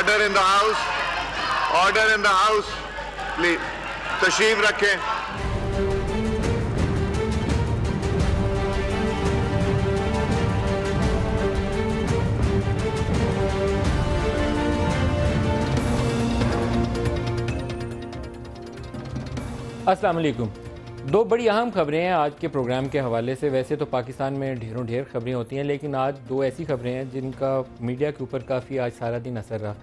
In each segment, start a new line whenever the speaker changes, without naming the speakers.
Order in the house. Order in the house. Please. تشریف رکھیں.
السلام علیکم. دو بڑی اہم خبریں ہیں آج کے پروگرام کے حوالے سے. ویسے تو پاکستان میں ڈھیر خبریں ہوتی ہیں، لیکن آج دو ایسی خبریں ہیں جن کا میڈیا کے اوپر کافی آج سارا دن اثر رہا.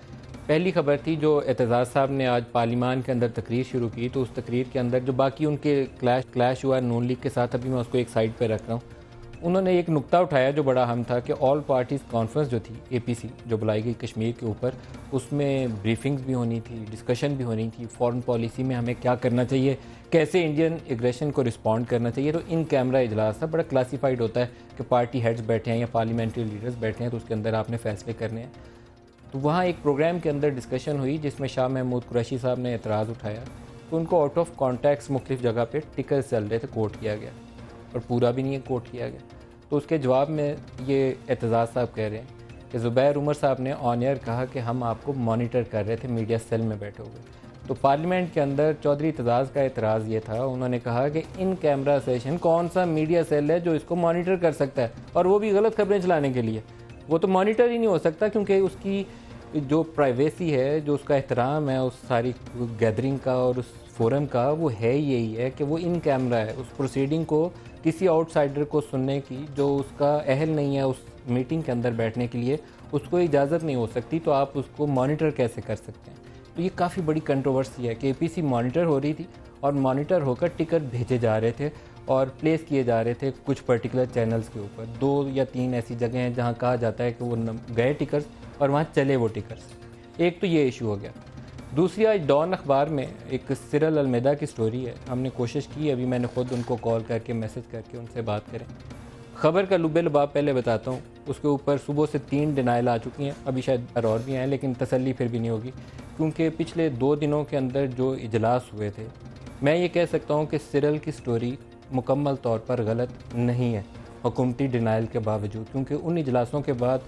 پہلی خبر تھی جو اعتزاز صاحب نے آج پارلیمان کے اندر تقریر شروع کی، تو اس تقریر کے اندر جو باقی ان کے کلیش ہوا نون لیگ کے ساتھ، ابھی میں اس کو ایک سائڈ پہ رکھ رہا ہوں. انہوں نے ایک نقطہ اٹھایا جو بڑا اہم تھا کہ آل پارٹیز کانفرنس جو تھی APC جو بلائی گئی کشمیر کے اوپر، اس میں بریفنگز بھی ہونی تھی، ڈسکشن بھی ہونی تھی، فورن پالیسی میں ہمیں کیا کرنا چاہیے، کیسے انڈین ایگریشن کو رسپونڈ کرنا چاہیے. تو ان کیمرہ اجلاس تھا، بڑا کلاسیفائڈ ہوتا ہے کہ پارٹی ہیڈز بیٹھے ہیں یا پارلیمنٹری لیڈرز بیٹھے ہیں، تو اس کے اندر آپ نے فیصلے کرنے ہیں. تو وہاں ایک پروگرام کے اندر ڈسکشن ہوئی جس میں شاہ محمود قریشی صاحب نے اعتراض اٹھایا کہ ان کو آؤٹ آف کانٹیکس مختلف جگہ پہ ٹکرز چل رہے تھے، کوٹ کیا گیا اور پورا بھی نہیں ہے کوٹ کیا گیا. تو اس کے جواب میں یہ اعتزاز صاحب کہہ رہے ہیں کہ زبیر عمر صاحب نے آن ایئر کہا کہ ہم آپ کو مانیٹر کر رہے تھے میڈیا سیل میں بیٹھے ہوئے. تو پارلیمنٹ کے اندر چودھری اعتزاز کا اعتراض یہ تھا، انہوں نے کہا کہ ان کیمرہ سیشن کون سا میڈیا سیل ہے جو اس کو مانیٹر کر سکتا ہے، اور وہ بھی غلط خبریں چلانے کے لیے. وہ تو مانیٹر ہی نہیں ہو سکتا کیونکہ اس کی جو پرائیویسی ہے، جو اس کا احترام ہے اس ساری گیدرنگ کا اور اس فورم کا، وہ ہے یہی ہے کہ وہ ان کیمرہ ہے. اس پروسیڈنگ کو کسی آؤٹ سائڈر کو سننے کی جو اس کا اہل نہیں ہے اس میٹنگ کے اندر بیٹھنے کے لیے، اس کو اجازت نہیں ہو سکتی. تو آپ اس کو مانیٹر کیسے کر سکتے ہیں؟ تو یہ کافی بڑی کنٹروورسی ہے کہ APC مانیٹر ہو رہی تھی اور مانیٹر ہو کر ٹکٹ بھیجے جا رہے تھے اور پلیس کیے جا رہے تھے کچھ پرٹیکولر چینلز کے اوپر. 2 یا 3 ایسی جگہیں ہیں جہاں کہا جاتا ہے کہ وہ گئے ٹکٹس اور وہاں چلے وہ ٹکٹس. ایک تو یہ ایشو ہو گیا. دوسری آج ڈان اخبار میں ایک سرل المیدا کی سٹوری ہے. ہم نے کوشش کی، ابھی میں نے خود ان کو کال کر کے میسج کر کے ان سے بات کریں. خبر کا لب لباب پہلے بتاتا ہوں. اس کے اوپر صبح سے 3 ڈینائل آ چکی ہیں، ابھی شاید اور بھی ہیں، لیکن تسلی پھر بھی نہیں ہوگی کیونکہ پچھلے 2 دنوں کے اندر جو اجلاس ہوئے تھے، میں یہ کہہ سکتا ہوں کہ سرل کی سٹوری مکمل طور پر غلط نہیں ہے حکومتی ڈینائل کے باوجود. کیونکہ ان اجلاسوں کے بعد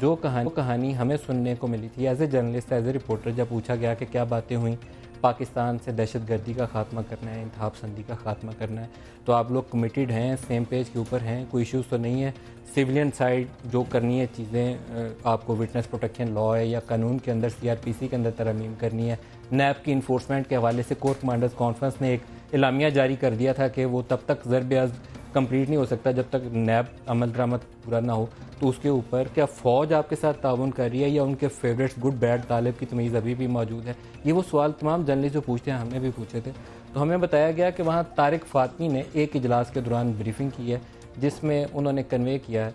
جو کہانی ہمیں سننے کو ملی تھی as a journalist, as a reporter, جب پوچھا گیا کہ کیا باتیں ہوئیں، پاکستان سے دہشت گردی کا خاتمہ کرنا ہے، انتہا پسندی کا خاتمہ کرنا ہے، تو آپ لوگ کمیٹیڈ ہیں، سیم پیج کے اوپر ہیں، کوئی ایشوز تو نہیں ہے. سویلین سائڈ جو کرنی ہے چیزیں، آپ کو وٹنس پروٹیکشن لاء ہے یا قانون کے اندر CRPC کے اندر ترمیم کرنی ہے. نیب کی انفورسمنٹ کے حوالے سے کور کمانڈرز کانفرنس نے ایک اعلامیہ جاری کر دیا تھا کہ وہ تب تک ضرب عزم کمپلیٹ نہیں ہو سکتا جب تک نیب عمل درآمد پورا نہ ہو. تو اس کے اوپر کیا فوج آپ کے ساتھ تعاون کر رہی ہے یا ان کے فیوریٹس گڈ بیڈ طالب کی تمیز ابھی بھی موجود ہے؟ یہ وہ سوال تمام جرنلسٹ جو پوچھتے ہیں، ہم نے بھی پوچھے تھے. تو ہمیں بتایا گیا کہ وہاں طارق فاطمی نے ایک اجلاس کے دوران بریفنگ کی ہے جس میں انہوں نے کنوے کیا ہے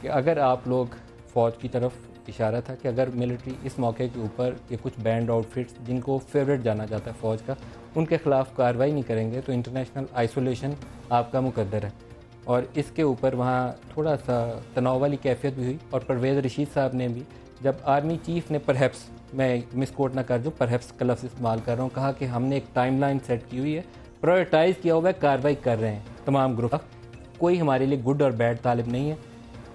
کہ اگر آپ لوگ فوج کی طرف اشارہ تھا کہ اگر ملٹری اس موقع کے اوپر یہ کچھ بینڈ آؤٹ فٹس جن کو فیوریٹ جانا جاتا ہے فوج کا، ان کے خلاف کارروائی نہیں کریں گے تو انٹرنیشنل آئسولیشن آپ کا مقدر ہے. اور اس کے اوپر وہاں تھوڑا سا تناؤ والی کیفیت بھی ہوئی. اور پرویز رشید صاحب نے بھی، جب آرمی چیف نے پرہیپس، میں مس کوٹ نہ کر دوں، پرہیپس کا لفظ استعمال کر رہا ہوں، کہا کہ ہم نے ایک ٹائم لائن سیٹ کی ہوئی ہے، پرائورٹائز کیا ہوا ہے، کارروائی کر رہے ہیں تمام گروپ. کوئی ہمارے لیے گڈ اور بیڈ طالب نہیں ہے،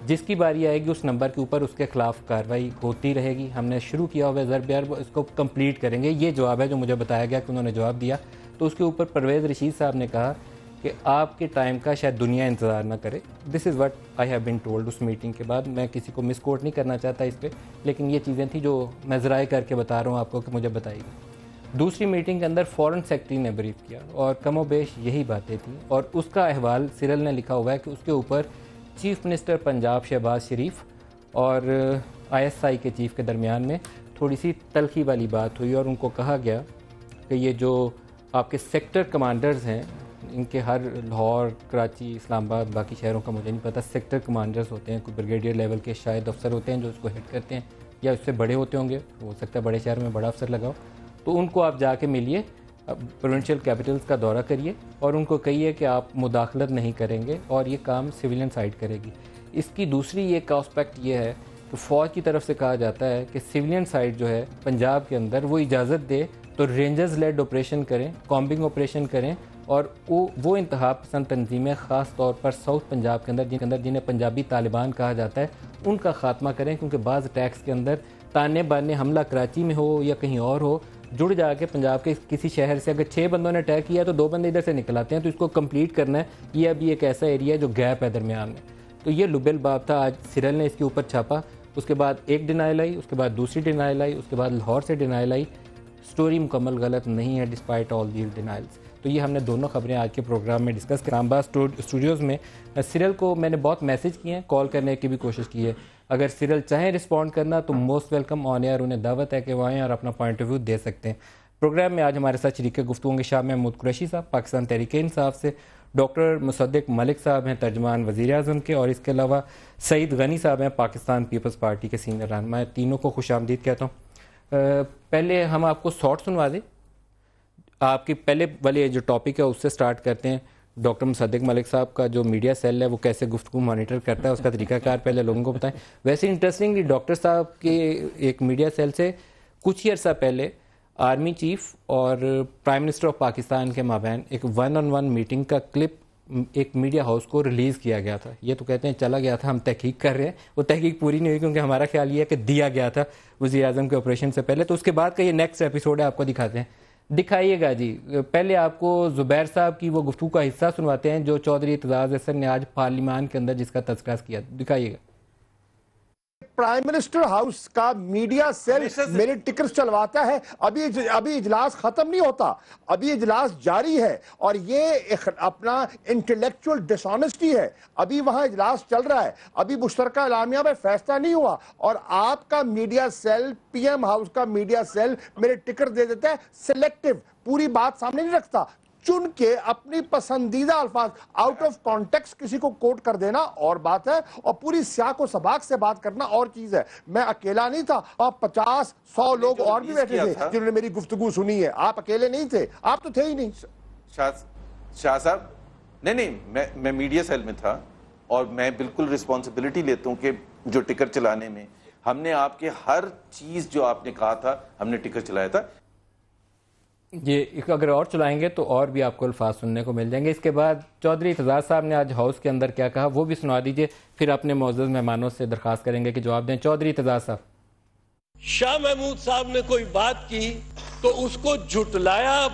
جس کی باری آئے گی اس نمبر کے اوپر اس کے خلاف کارروائی ہوتی رہے گی. ہم نے شروع کیا ہوا ہے ضرب عرب، اس کو کمپلیٹ کریں گے. یہ جواب ہے جو مجھے بتایا گیا کہ انہوں نے جواب دیا. تو اس کے اوپر پرویز رشید صاحب نے کہا کہ آپ کے ٹائم کا شاید دنیا انتظار نہ کرے. This is what I have been told. اس میٹنگ کے بعد میں کسی کو مس کوٹ نہیں کرنا چاہتا اس پہ، لیکن یہ چیزیں تھیں جو میں ذرائع کر کے بتا رہا ہوں آپ کو کہ مجھے بتائی گئی. دوسری میٹنگ کے اندر فورن سیکٹری نے بریف کیا اور کم و بیش یہی باتیں تھیں. اور اس کا احوال سرل نے لکھا ہوا ہے کہ اس کے اوپر چیف منسٹر پنجاب شہباز شریف اور ISI کے چیف کے درمیان میں تھوڑی سی تلخی والی بات ہوئی اور ان کو کہا گیا کہ یہ جو آپ کے سیکٹر کمانڈرز ہیں، ان کے ہر لاہور، کراچی، اسلام آباد، باقی شہروں کا مجھے نہیں پتہ، سیکٹر کمانڈرز ہوتے ہیں، کوئی بریگیڈیئر لیول کے شاید افسر ہوتے ہیں جو اس کو ہیڈ کرتے ہیں، یا اس سے بڑے ہوتے ہوں گے، ہو سکتا ہے بڑے شہر میں بڑا افسر لگاؤ. تو ان کو آپ جا کے ملیے، پروونشل کیپٹلز کا دورہ کریے اور ان کو کہیے کہ آپ مداخلت نہیں کریں گے اور یہ کام سویلین سائڈ کرے گی. اس کی دوسری ایک آسپیکٹ یہ ہے کہ فوج کی طرف سے کہا جاتا ہے کہ سویلین سائڈ جو ہے پنجاب کے اندر وہ اجازت دے تو رینجرز لیڈ آپریشن کریں، کامبنگ آپریشن کریں اور وہ انتہا پسند تنظیمیں خاص طور پر ساؤتھ پنجاب کے اندر جنہیں پنجابی طالبان کہا جاتا ہے ان کا خاتمہ کریں، کیونکہ بعض اٹیکس کے اندر تانے بانے حملہ کراچی میں ہو یا کہیں اور ہو, جڑ جا کے پنجاب کے کسی شہر سے اگر 6 بندوں نے اٹیک کیا تو 2 بندے ادھر سے نکل آتے ہیں, تو اس کو کمپلیٹ کرنا ہے. یہ ابھی ایک ایسا ایریا ہے جو گیپ ہے درمیان میں. تو یہ لب الباب تھا. آج سیرل نے اس کے اوپر چھاپا, اس کے بعد ایک ڈینائل آئی, اس کے بعد دوسری ڈینائل آئی, اس کے بعد لاہور سے ڈینائل آئی. سٹوری مکمل غلط نہیں ہے ڈسپائٹ آل دیز ڈینائلز. تو یہ ہم نے دونوں خبریں آج کے پروگرام میں ڈسکس کریں. آباد اسٹوڈیوز میں سیرل کو میں نے بہت میسج کیے ہیں, کال کرنے کی بھی کوشش کی ہے. اگر سیرل چاہیں رسپونڈ کرنا تو موسٹ ویلکم آن ایئر, انہیں دعوت ہے کہ وہ آئیں اور اپنا پوائنٹ آف ویو دے سکتے ہیں. پروگرام میں آج ہمارے ساتھ شریک گفتگو کے شاہ محمود قریشی صاحب پاکستان تحریک انصاف سے, ڈاکٹر مصدق ملک صاحب ہیں ترجمان وزیر اعظم کے, اور اس کے علاوہ سعید غنی صاحب ہیں پاکستان پیپلز پارٹی کے سینئر رہنما. میں تینوں کو خوش آمدید کہتا ہوں. پہلے ہم آپ کو شارٹ سنوا دیں, آپ کی پہلے والے جو ٹاپک ہے اس سے سٹارٹ کرتے ہیں. ڈاکٹر مصدق ملک صاحب کا جو میڈیا سیل ہے وہ کیسے گفتگو مانیٹر کرتا ہے, اس کا طریقہ کار پہلے لوگوں کو بتائیں. ویسے انٹرسٹنگلی ڈاکٹر صاحب کے ایک میڈیا سیل سے کچھ ہی عرصہ پہلے آرمی چیف اور پرائم منسٹر آف پاکستان کے مابین ایک 1-on-1 میٹنگ کا کلپ ایک میڈیا ہاؤس کو ریلیز کیا گیا تھا. یہ تو کہتے ہیں چلا گیا تھا, ہم تحقیق کر رہے ہیں. وہ تحقیق پوری نہیں ہوئی کیونکہ ہمارا خیال یہ ہے کہ دیا گیا تھا وزیر اعظم کے آپریشن سے پہلے. تو اس کے بعد کا یہ نیکسٹ ایپیسوڈ ہے, آپ کو دکھاتے ہیں. دکھائیے گا جی. پہلے آپ کو زبیر صاحب کی وہ گفتگو کا حصہ سنواتے ہیں جو چودھری اعتزاز احسن نے آج پارلیمان کے اندر جس کا تذکرہ کیا. دکھائیے گا.
پرائم منسٹر ہاؤس کا میڈیا سیل میرے ٹکرز چلواتا ہے. ابھی اجلاس ختم نہیں ہوتا, ابھی اجلاس جاری ہے, اور یہ اپنا انٹلیکچوئل ڈس آنیسٹی ہے. ابھی وہاں اجلاس چل رہا ہے, ابھی مشترکہ اعلامیہ میں فیصلہ نہیں ہوا, اور آپ کا media cell, P M house کا میڈیا سیل میرے ٹکر دے دیتا ہے سلیکٹیو, پوری بات سامنے نہیں رکھتا, چن کے اپنی پسندیدہ الفاظ آؤٹ آف کانٹیکس کسی کو کوٹ کر دینا اور بات ہے, اور پوری سیاق و سباق سے بات کرنا اور چیز ہے. میں اکیلا نہیں تھا, آپ 50-100 لوگ اور بھی بیٹھے تھے جنہوں نے میری گفتگو سنی ہے. آپ اکیلے نہیں تھے, آپ تو تھے ہی نہیں.
شاہ صاحب, نہیں, میں میڈیا سیل میں تھا, اور میں بالکل رسپانسبلٹی لیتا ہوں کہ جو ٹکر چلانے میں ہم نے آپ کے ہر چیز جو آپ نے کہا تھا ہم نے ٹکر چلایا تھا.
یہ اگر اور چلائیں گے تو اور بھی آپ کو الفاظ سننے کو مل جائیں گے. اس کے بعد چودھری اعتزاز صاحب نے آج ہاؤس کے اندر کیا کہا وہ بھی سنا دیجئے, پھر اپنے معزز مہمانوں سے درخواست کریں گے کہ جواب دیں. چودھری اعتزاز صاحب.
شاہ محمود صاحب نے کوئی بات کی تو اس کو جھٹلایا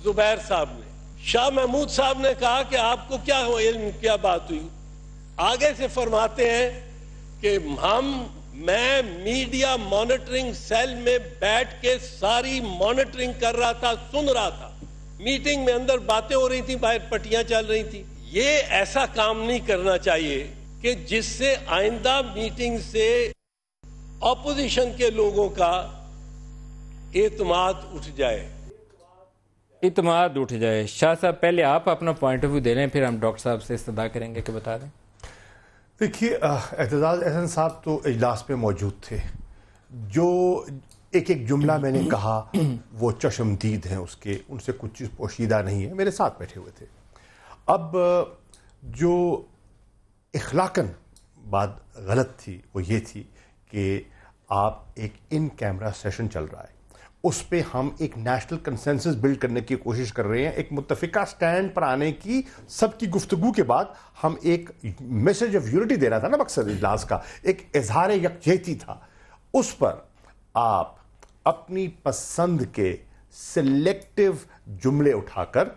زبیر صاحب نے. شاہ محمود صاحب نے کہا کہ آپ کو کیا علم, کیا بات ہوئی. آگے سے فرماتے ہیں کہ میں میڈیا مانیٹرنگ سیل میں بیٹھ کے ساری مانیٹرنگ کر رہا تھا, سن رہا تھا. میٹنگ میں اندر باتیں ہو رہی تھیں, باہر پٹیاں چل رہی تھیں. یہ ایسا کام نہیں کرنا چاہیے کہ جس سے آئندہ میٹنگ سے اپوزیشن کے لوگوں کا اعتماد اٹھ جائے.
اعتماد اٹھ جائے. شاہ صاحب پہلے آپ اپنا پوائنٹ آف ویو دے رہے ہیں, پھر ہم ڈاکٹر صاحب سے استدعا کریں گے کہ بتا دیں.
دیکھیے, اعتزاز احسن صاحب تو اجلاس میں موجود تھے. جو ایک جملہ میں نے کہا وہ چشمدید ہیں, اس کے ان سے کچھ چیز پوشیدہ نہیں ہے, میرے ساتھ بیٹھے ہوئے تھے. اب جو اخلاقاً بات غلط تھی وہ یہ تھی کہ آپ ایک ان کیمرہ سیشن چل رہا ہے, اس پہ ہم ایک نیشنل کنسنسس بلڈ کرنے کی کوشش کر رہے ہیں, ایک متفقہ سٹینڈ پر آنے کی, سب کی گفتگو کے بعد ہم ایک میسج آف یونٹی دے رہا تھا نا, مقصد اجلاس کا ایک اظہار یکجہتی تھا. اس پر آپ اپنی پسند کے سلیکٹیو جملے اٹھا کر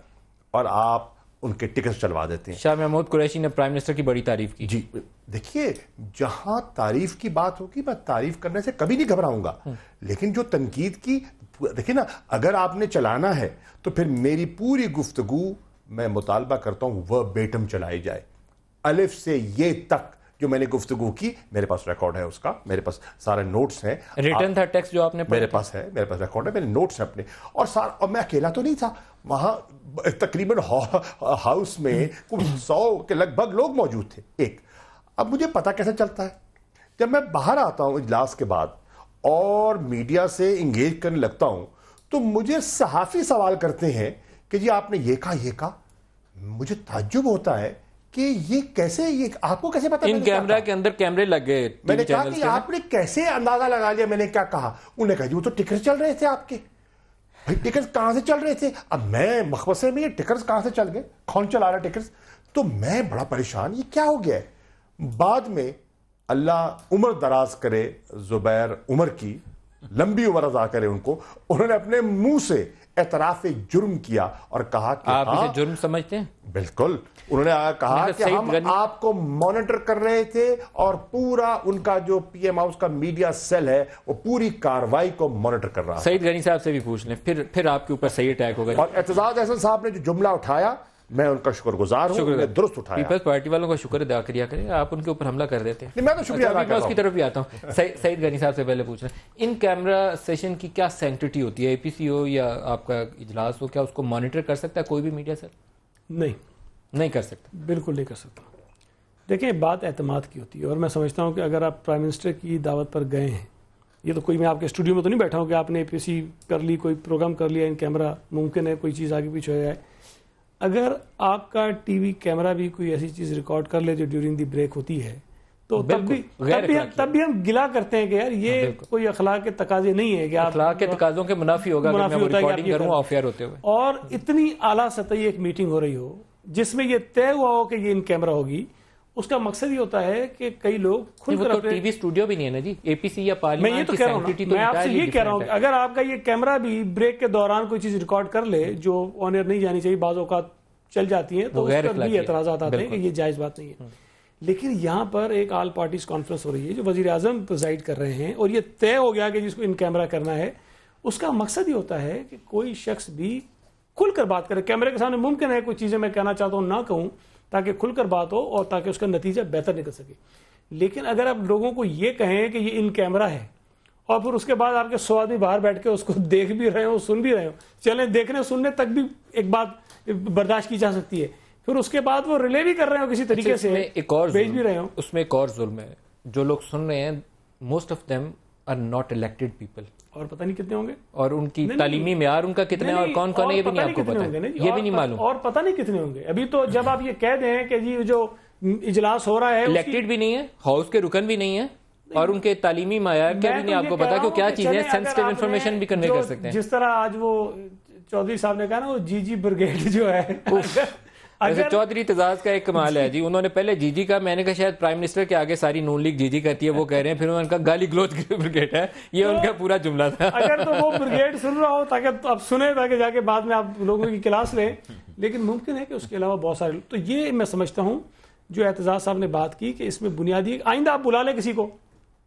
اور آپ ان کے ٹکٹ چلوا دیتے ہیں.
شاہ محمود قریشی نے پرائم منسٹر کی بڑی تعریف کی.
جی دیکھیے, جہاں تعریف کی بات ہوگی میں تعریف کرنے سے کبھی نہیں گھبراؤں گا, لیکن جو تنقید کی, دیکھیں نا, اگر آپ نے چلانا ہے تو پھر میری پوری گفتگو میں مطالبہ کرتا ہوں وربیٹم چلائی جائے, الف سے یہ تک جو میں نے گفتگو کی. میرے پاس ریکارڈ ہے اس کا, میرے پاس سارے نوٹس ہیں,
ریٹن تھا ٹیکسٹ جو آپ نے
میرے پاس ہے, میرے پاس ریکارڈ ہے, میرے نوٹس ہیں اپنے, اور میں اکیلا تو نہیں تھا وہاں, تقریباً ہاؤس میں 100 کے لگ بھگ لوگ موجود تھے. ایک اب مجھے پتا کیسے چلتا ہے, جب میں باہر آتا ہوں اجلاس کے بعد اور میڈیا سے انگیج کرنے لگتا ہوں تو مجھے صحافی سوال کرتے ہیں کہ جی آپ نے یہ کہا. مجھے تعجب ہوتا ہے کہ یہ کیسے, یہ آپ کو کیسے پتا؟
ان کیمرہ کے اندر کیمرے لگ گئے.
میں نے کہا کہ آپ نے کیسے اندازہ لگا لیا میں نے کیا کہا؟ انہوں نے کہا جی وہ تو ٹکر چل رہے تھے آپ کے. بھائی ٹکرز کہاں سے چل رہے تھے؟ اب میں مخبصے میں یہ ٹکرز کہاں سے چل گئے, کون چلا رہا ٹکرز؟ تو میں بڑا پریشان, یہ کیا ہو گیا ہے. بعد میں اللہ عمر دراز کرے زبیر عمر کی، لمبی عمر عطا کرے ان کو، انہوں نے اپنے منہ سے اعتراف جرم کیا اور کہا کہ
آپ اسے جرم سمجھتے ہیں؟
بالکل، انہوں نے کہا کہ ہم آپ کو مانیٹر کر رہے تھے اور پورا ان کا جو پی ایم ہاؤس کا میڈیا سیل ہے وہ پوری کاروائی کو مانیٹر کر رہا ہے۔
سعید غنی صاحب سے بھی پوچھ لیں، پھر آپ کے اوپر صحیح اٹیک ہوگا۔
اور اعتزاز احسن صاحب نے جو جملہ اٹھایا میں ان کا شکر گزار ہوں، انہوں نے درست اٹھایا۔
پیپلز پارٹی والوں کا شکر ادا کیا کریں، آپ ان کے اوپر حملہ کر دیتے ہیں۔
میں تو شکریہ ادا کر رہا ہوں،
اس کی طرف بھی آتا ہوں۔ سعید غنی صاحب سے پہلے پوچھ رہے ہیں، ان کیمرہ سیشن کی کیا سینکٹیٹی ہوتی ہے؟ اے پی سی ہو یا آپ کا اجلاس ہو، کیا اس کو مانیٹر کر سکتا ہے کوئی بھی میڈیا سیل؟ نہیں کر سکتا،
بالکل نہیں کر سکتا۔ دیکھیں، بات اعتماد کی ہوتی ہے، اور میں سمجھتا ہوں کہ اگر آپ پرائم منسٹر کی دعوت پر گئے ہیں، یہ تو کوئی میں آپ کے اسٹوڈیو میں تو نہیں بیٹھا ہوں کہ آپ نے اے پی سی کر لی، کوئی پروگرام کر لیا ان کیمرہ، ممکن ہے کوئی چیز آگے پیچھے ہو جائے۔ اگر آپ کا ٹی وی کیمرہ بھی کوئی ایسی چیز ریکارڈ کر لے جو ڈیورنگ دی بریک ہوتی ہے تو تب بھی ہم گلا کرتے ہیں کہ یار یہ کوئی اخلاق کے تقاضے نہیں ہے کہ آپ
اخلاق کے تقاضوں کے منافی ہوگا کہ میں ریکارڈنگ کروں آف ایئر ہوتے ہوئے،
اور اتنی اعلیٰ سطحی ایک میٹنگ ہو رہی ہو جس میں یہ طے ہوا ہو کہ یہ ان کیمرہ ہوگی۔ اس کا مقصد یہ ہوتا ہے کہ کئی لوگ کھل کر
ٹی وی اسٹوڈیو بھی نہیں ہے نا جی، اے پی سی یا پارلیمنٹ کی سینکٹیٹی تو
میں آپ سے یہ کہہ رہا ہوں کہ اگر آپ کا یہ کیمرہ بھی بریک کے دوران کوئی چیز ریکارڈ کر لے جو آن ایئر نہیں جانی چاہیے، بعض اوقات چل جاتی ہیں، تو اس پر بھی اعتراضات آتے ہیں کہ یہ جائز بات نہیں ہے۔ لیکن یہاں پر ایک آل پارٹیز کانفرنس ہو رہی ہے جو وزیر اعظم پریزائڈ کر رہے ہیں، اور یہ طے ہو گیا کہ جس کو ان کیمرہ کرنا ہے، اس کا مقصد یہ ہوتا ہے کہ کوئی شخص بھی کھل کر بات کرے کیمرے کے سامنے۔ ممکن ہے کوئی چیزیں میں کہنا چاہتا ہوں نہ کہوں تاکہ کھل کر بات ہو اور تاکہ اس کا نتیجہ بہتر نکل سکے۔ لیکن اگر آپ لوگوں کو یہ کہیں کہ یہ ان کیمرہ ہے اور پھر اس کے بعد آپ کے 100 آدمی باہر بیٹھ کے اس کو دیکھ بھی رہے ہو، سن بھی رہے ہو، چلیں دیکھنے سننے تک بھی ایک بات برداشت کی جا سکتی ہے، پھر اس کے بعد وہ ریلے بھی کر رہے ہو کسی طریقے سے، بھیج بھی رہے ہو۔
اس میں ایک اور ظلم ہے، جو لوگ سن رہے ہیں most of them are not elected people,
اور پتہ نہیں کتنے ہوں گے، اور
ان کی تعلیمی معیار ان کا کتنا ہے اور کون کون ہے یہ بھی نہیں آپ کو پتا، یہ بھی نہیں معلوم،
اور پتہ نہیں کتنے ہوں گے۔ ابھی تو جب آپ یہ کہہ دیں کہ جی جو اجلاس ہو رہا ہے
الیکٹڈ بھی نہیں ہے، ہاؤس کے رکن بھی نہیں ہے، اور ان کے تعلیمی معیار کے بھی نہیں آپ کو پتا کہ کیا چیزیں سینسٹیو انفارمیشن بھی کنوے کر سکتے ہیں۔
جس طرح آج وہ چودھری صاحب نے کہا نا، وہ جی جی بریگیڈ جو ہے،
چودھری اعتزاز کا ایک کمال ہے جی، انہوں نے پہلے جی جی کا، میں نے کہا شاید پرائم منسٹر کے آگے ساری نون لیگ جی جی کہتی ہے، وہ کہہ رہے ہیں، پھر انہوں نے کہا گالی گلوچ کی بریگیڈ ہے، یہ ان کا پورا جملہ تھا۔
اگر تو وہ بریگیڈ سن رہا ہو تاکہ آپ سنیں، تاکہ جا کے بعد میں آپ لوگوں کی کلاس لیں، لیکن ممکن ہے کہ اس کے علاوہ بہت سارے، تو یہ میں سمجھتا ہوں جو اعتزاز صاحب نے بات کی کہ اس میں بنیادی، آئندہ آپ بلا لیں کسی کو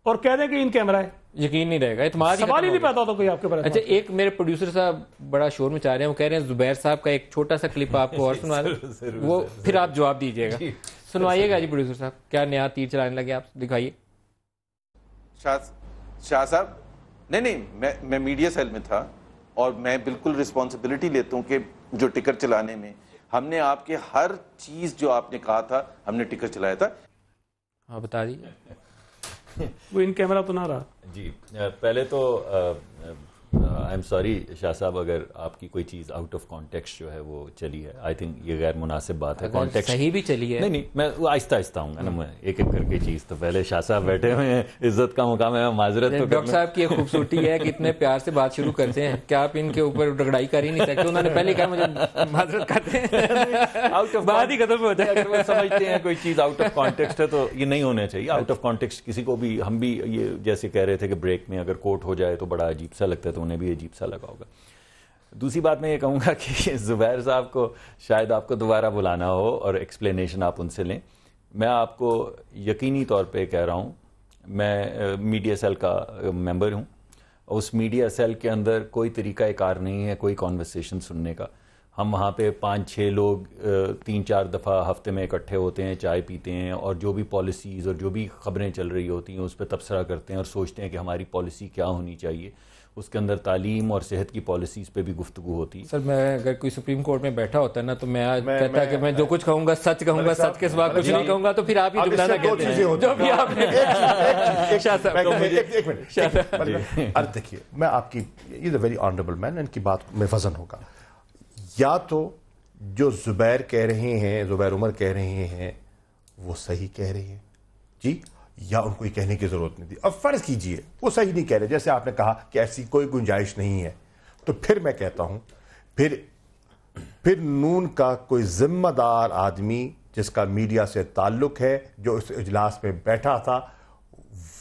اور کہہ دیں کہ ان کیمرہ ہے،
یقین نہیں رہے گا، اعتماد
سوال ہی نہیں پیدا ہوتا کوئی آپ کے پاس۔
اچھا، ایک میرے پروڈیوسر صاحب بڑا شور مچا رہے ہیں، وہ کہہ رہے ہیں زبیر صاحب کا ایک چھوٹا سا کلپ آپ کو اور سنوا دیں، وہ پھر آپ جواب دیجیے گا، سنوائیے گا جی پروڈیوسر صاحب، کیا نیا تیر چلانے لگے آپ، دکھائیے۔
شاہ صاحب، نہیں، میں میڈیا سیل میں تھا اور میں بالکل رسپانسبلٹی لیتا ہوں کہ جو ٹکر چلانے میں ہم نے آپ کے ہر چیز جو آپ نے کہا تھا ہم نے ٹکر چلایا تھا۔
ہاں بتا دیجیے۔
وہ ان کیمرہ تو نہ رہا
جی، پہلے تو آئی ایم سوری شاہ صاحب اگر آپ کی کوئی چیز آؤٹ آف کانٹیکسٹ جو ہے وہ چلی ہے، آئی تھنک یہ غیر مناسب بات ہے، کانٹیکسٹ
صحیح بھی چلی ہے،
نہیں میں آہستہ آہستہ ہوں گا نا، میں ایک ایک کر کے چیز، تو پہلے شاہ صاحب بیٹھے ہوئے ہیں، عزت کا مقام ہے، معذرت تو
ڈاکٹر صاحب کی خوبصورتی ہے کہ اتنے پیار سے بات شروع کرتے ہیں، کیا آپ ان کے اوپر رگڑائی کر ہی نہیں سکتے، انہوں نے پہلے کہا مجھے معذرت کرتے ہیں،
آؤٹ آف
بات ہی ختم ہو جائے،
اگر وہ سمجھتے ہیں کوئی چیز آؤٹ آف کانٹیکسٹ ہے تو یہ نہیں ہونا چاہیے، آؤٹ آف کانٹیکسٹ کسی کو بھی، ہم بھی یہ جیسے کہہ رہے تھے کہ بریک میں اگر کوٹ ہو جائے تو بڑا عجیب سا لگتا ہے، تو انہیں بھی عجیب سا لگا ہوگا۔ دوسری بات میں یہ کہوں گا کہ زبیر صاحب کو شاید آپ کو دوبارہ بلانا ہو اور ایکسپلینیشن آپ ان سے لیں۔ میں آپ کو یقینی طور پہ کہہ رہا ہوں، میں میڈیا سیل کا ممبر ہوں، اس میڈیا سیل کے اندر کوئی طریقہ کار نہیں ہے کوئی کانورسیشن سننے کا۔ ہم وہاں پہ 5-6 لوگ 3-4 دفعہ ہفتے میں اکٹھے ہوتے ہیں، چائے پیتے ہیں، اور جو بھی پالیسیز اور جو بھی خبریں چل رہی ہوتی ہیں اس پہ تبصرہ کرتے ہیں اور سوچتے ہیں کہ ہماری پالیسی کیا ہونی چاہیے۔ اس کے اندر تعلیم اور صحت کی پالیسیز پہ بھی گفتگو ہوتی ہے۔
سر میں اگر کوئی سپریم کورٹ میں بیٹھا ہوتا ہے نا تو میں کہتا کہ میں جو کچھ کہوں گا سچ کہوں گا، سچ کے سوا کچھ نہیں کہوں گا، تو پھر آپ ہی جملہ نہ کہتے ہیں جو بھی آپ نے۔
دیکھیے میں آپ کی، یہ ویری آنریبل مین، ان کی بات میں وزن ہوگا، یا تو جو زبیر کہہ رہے ہیں، زبیر عمر کہہ رہے ہیں وہ صحیح کہہ رہے ہیں جی، یا ان کو یہ کہنے کی ضرورت نہیں تھی۔ اب فرض کیجئے وہ صحیح نہیں کہہ رہے، جیسے آپ نے کہا کہ ایسی کوئی گنجائش نہیں ہے، تو پھر میں کہتا ہوں پھر نون کا کوئی ذمہ دار آدمی جس کا میڈیا سے تعلق ہے، جو اس اجلاس میں بیٹھا تھا،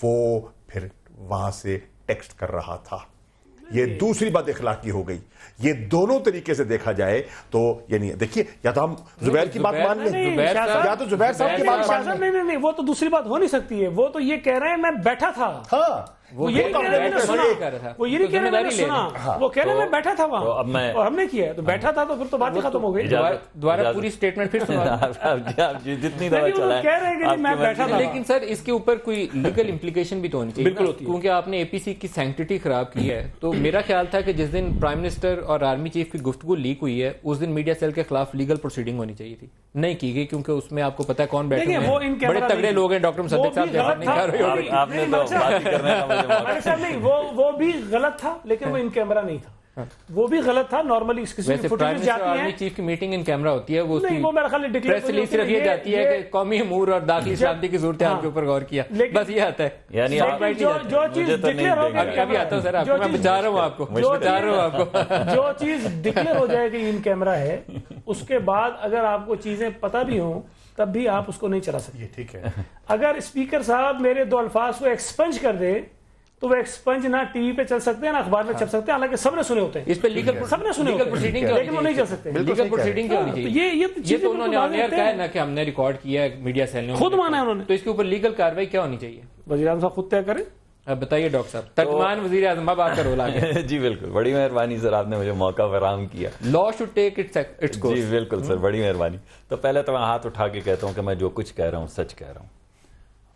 وہ پھر وہاں سے ٹیکسٹ کر رہا تھا. یہ دوسری بات اخلاقی ہو گئی. یہ دونوں طریقے سے دیکھا جائے تو یعنی دیکھیے یا تو ہم زبیر کی بات مان لیں یا تو زبیر صاحب کی بات مان لیں.
نہیں وہ تو دوسری بات ہو نہیں سکتی ہے. وہ تو یہ کہہ رہے ہیں میں بیٹھا تھا.
ہاں
وہ یہ کہہ رہے ہیں سنا, وہ یہ نہیں کہہ رہے میں نے سنا, وہ کہہ رہے ہیں میں بیٹھا تھا وہاں اور ہم نے کیا تو بیٹھا تھا, تو پھر تو بات ہی ختم ہو گئی.
دوبارہ پوری سٹیٹمنٹ پھر
جتنی دفعہ چلائیں
کہہ رہے ہیں کہ میں بیٹھا تھا.
لیکن سر اس کے اوپر کوئی لیگل امپلیکیشن بھی تو ہونی چاہیے, کیونکہ آپ نے اے پی سی کی سینکٹیٹی خراب کی ہے. تو میرا خیال تھا کہ جس دن پرائم منسٹر اور آرمی چیف کی گفتگو لیک ہوئی ہے اس دن میڈیا سیل کے خلاف لیگل پروسیڈنگ ہونی چاہیے تھی, نہیں کی گئی, کیونکہ اس میں آپ کو پتا ہے کون بیٹھے ہیں, بڑے تگڑے لوگ ہیں. ڈاکٹر مصدق صاحب جواب نہیں کر رہے,
آپ نے تو بات ہی کرنے کا مجھے
وہ بھی غلط تھا, لیکن وہ ان کیمرہ نہیں تھا. وہ بھی غلط تھا. نارملی
ویسے پرائم منسٹر اور آرمی چیف کی میٹنگ ان کیمرہ ہوتی ہے, وہ
وہ میرا خیال
پریس ریلیز صرف یہ جاتی ہے کہ قومی امور اور داخلی سلامتی کی صورتحال کے اوپر غور کیا, بس یہ آتا ہے.
یعنی
جو چیز ڈکلیئر ہو گئی,
ابھی آتا ہوں سر, آپ کو میں بتا رہا ہوں, آپ کو بتا رہا ہوں, آپ کو
جو چیز ڈکلیئر ہو جائے کہ ان کیمرہ ہے, اس کے بعد اگر آپ کو چیزیں پتہ بھی ہوں تب بھی آپ اس کو نہیں چلا سکتے.
ٹھیک ہے.
اگر اسپیکر صاحب میرے دو الفاظ کو ایکسپنج کر دے تو وہ ایکسپنج نہ ٹی وی پہ چل سکتے ہیں نہ اخبار میں چھپ سکتے ہیں, حالانکہ سب نے سنے ہوتے ہیں.
اس پہ لیگل
سب نے سنے ہوتے ہیں لیکن وہ نہیں چل سکتے.
لیگل پروسیڈنگ کیا ہونی چاہیے؟ یہ تو انہوں نے آن ایئر کہا ہے نا کہ ہم نے ریکارڈ کیا ہے, میڈیا سیل نے
خود مانا ہے انہوں نے,
تو اس کے اوپر لیگل کاروائی کیا ہونی چاہیے؟
وزیر اعظم صاحب خود طے کریں.
اب بتائیے ڈاکٹر صاحب, ترجمان وزیر اعظم اب آپ کا رول آ گیا.
جی بالکل, بڑی مہربانی سر, آپ نے مجھے موقع فراہم کیا.
لا شوڈ ٹیک اٹس کورس.
جی بالکل سر, بڑی مہربانی. تو پہلے تو میں ہاتھ اٹھا کے کہتا ہوں کہ میں جو کچھ کہہ رہا ہوں سچ کہہ رہا ہوں,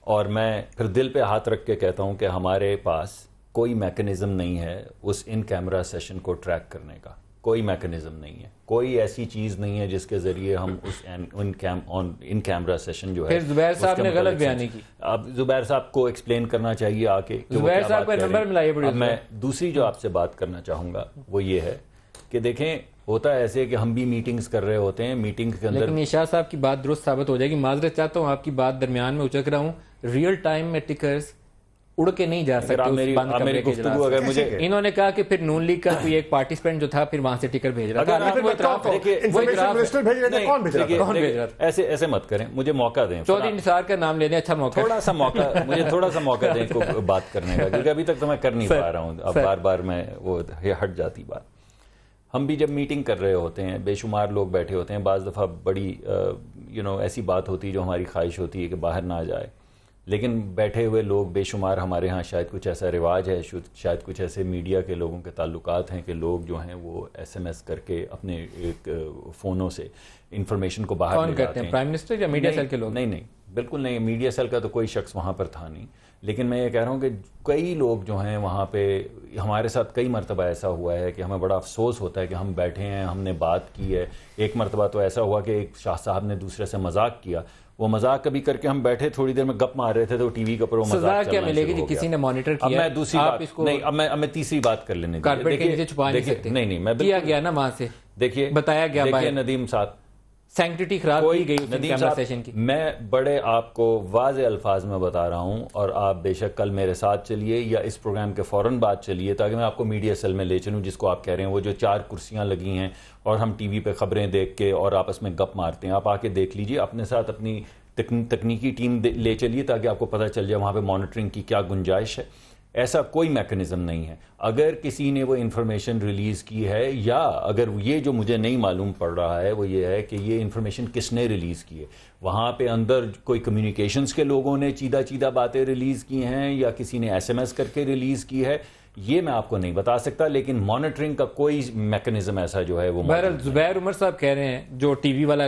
اور میں پھر دل پہ ہاتھ رکھ کے کہتا ہوں کہ ہمارے پاس کوئی میکنزم نہیں ہے اس ان کیمرہ سیشن کو ٹریک کرنے کا. کوئی میکنزم نہیں ہے, کوئی ایسی چیز نہیں ہے جس کے ذریعے ہم اس ان کیمرہ سیشن جو ہے.
پھر زبیر صاحب نے غلط بیانی کی.
اب زبیر صاحب کو ایکسپلین کرنا چاہیے آ کے,
زبیر صاحب کا نمبر ملائیے.
میں دوسری جو آپ سے بات کرنا چاہوں گا وہ یہ ہے کہ دیکھیں ہوتا ہے ایسے کہ ہم بھی میٹنگز کر رہے ہوتے ہیں, میٹنگ کے اندر
لیکن شاہ صاحب کی بات درست ثابت ہو جائے گی. معذرت چاہتا ہوں, آپ کی بات درمیان میں اچک رہا ہوں. ریئل ٹائم میں ٹکرز اڑ کے نہیں جا سکتے.
میری گفتگو اگر مجھے
انہوں نے کہا کہ پھر نون لیگ کا کوئی ایک پارٹیسپینٹ جو تھا پھر وہاں سے ٹکر بھیج رہا
تھا. ایسے مت کریں, مجھے موقع دیں.
چودھری نثار کا نام لینے اچھا موقع,
مجھے تھوڑا سا موقع دیں کو بات کرنے کا, کیونکہ ابھی تک تو میں کر نہیں پا رہا ہوں. اب بار بار میں وہ ہٹ جاتی بات. ہم بھی جب میٹنگ کر رہے ہوتے ہیں, بے شمار لوگ بیٹھے ہوتے ہیں, بعض دفعہ بڑی ایسی بات ہوتی ہے جو ہماری خواہش ہوتی ہے کہ باہر نہ جائے, لیکن بیٹھے ہوئے لوگ بے شمار ہمارے ہاں شاید کچھ ایسا رواج ہے, شاید کچھ ایسے میڈیا کے لوگوں کے تعلقات ہیں کہ لوگ جو ہیں وہ ایس ایم ایس کر کے اپنے ایک فونوں سے انفارمیشن کو باہر لے جاتے ہیں.
پرائم منسٹر یا میڈیا سیل کے لوگ؟
نہیں, بالکل نہیں, میڈیا سیل کا تو کوئی شخص وہاں پر تھا نہیں. لیکن میں یہ کہہ رہا ہوں کہ کئی لوگ جو ہیں وہاں پہ, ہمارے ساتھ کئی مرتبہ ایسا ہوا ہے کہ ہمیں بڑا افسوس ہوتا ہے کہ ہم بیٹھے ہیں, ہم نے بات کی ہے. ایک مرتبہ تو ایسا ہوا کہ ایک شاہ صاحب نے دوسرے سے مذاق کیا, وہ مذاق کبھی کر کے ہم بیٹھے تھوڑی دیر میں گپ مار رہے تھے تو ٹی وی کے اوپر وہ مذاق
کیا ملے گی کسی نے مانیٹر کیا.
اب میں دوسری بات نہیں, اب میں تیسری بات کر لینے دیکھیے. نہیں میں
کیا گیا نا وہاں سے,
دیکھیے
بتایا گیا.
دیکھیے ندیم صاحب,
سینکٹیٹی خراب کی گئی ندیم صاحب,
میں بڑے آپ کو واضح الفاظ میں بتا رہا ہوں, اور آپ بے شک کل میرے ساتھ چلیے یا اس پروگرام کے فوراً بعد چلیے تاکہ میں آپ کو میڈیا سیل میں لے چلوں, جس کو آپ کہہ رہے ہیں وہ جو 4 کرسیاں لگی ہیں اور ہم ٹی وی پہ خبریں دیکھ کے اور آپس میں گپ مارتے ہیں. آپ آ کے دیکھ لیجیے, اپنے ساتھ اپنی تکنیکی ٹیم لے چلیے تاکہ آپ کو پتہ چل جائے وہاں پہ مانیٹرنگ کی کیا گنجائش ہے. ایسا کوئی میکنزم نہیں ہے. اگر کسی نے وہ انفارمیشن ریلیز کی ہے, یا اگر یہ جو مجھے نہیں معلوم پڑ رہا ہے وہ یہ ہے کہ یہ انفارمیشن کس نے ریلیز کی ہے, وہاں پہ اندر کوئی کمیونیکیشنز کے لوگوں نے چیدہ باتیں ریلیز کی ہیں یا کسی نے ایس ایم ایس کر کے ریلیز کی ہے, یہ میں آپ کو نہیں بتا سکتا. لیکن مانیٹرنگ کا کوئی میکنزم ایسا جو ہے وہ
بہرحال زبیر عمر صاحب کہہ رہے ہیں جو ٹی وی والا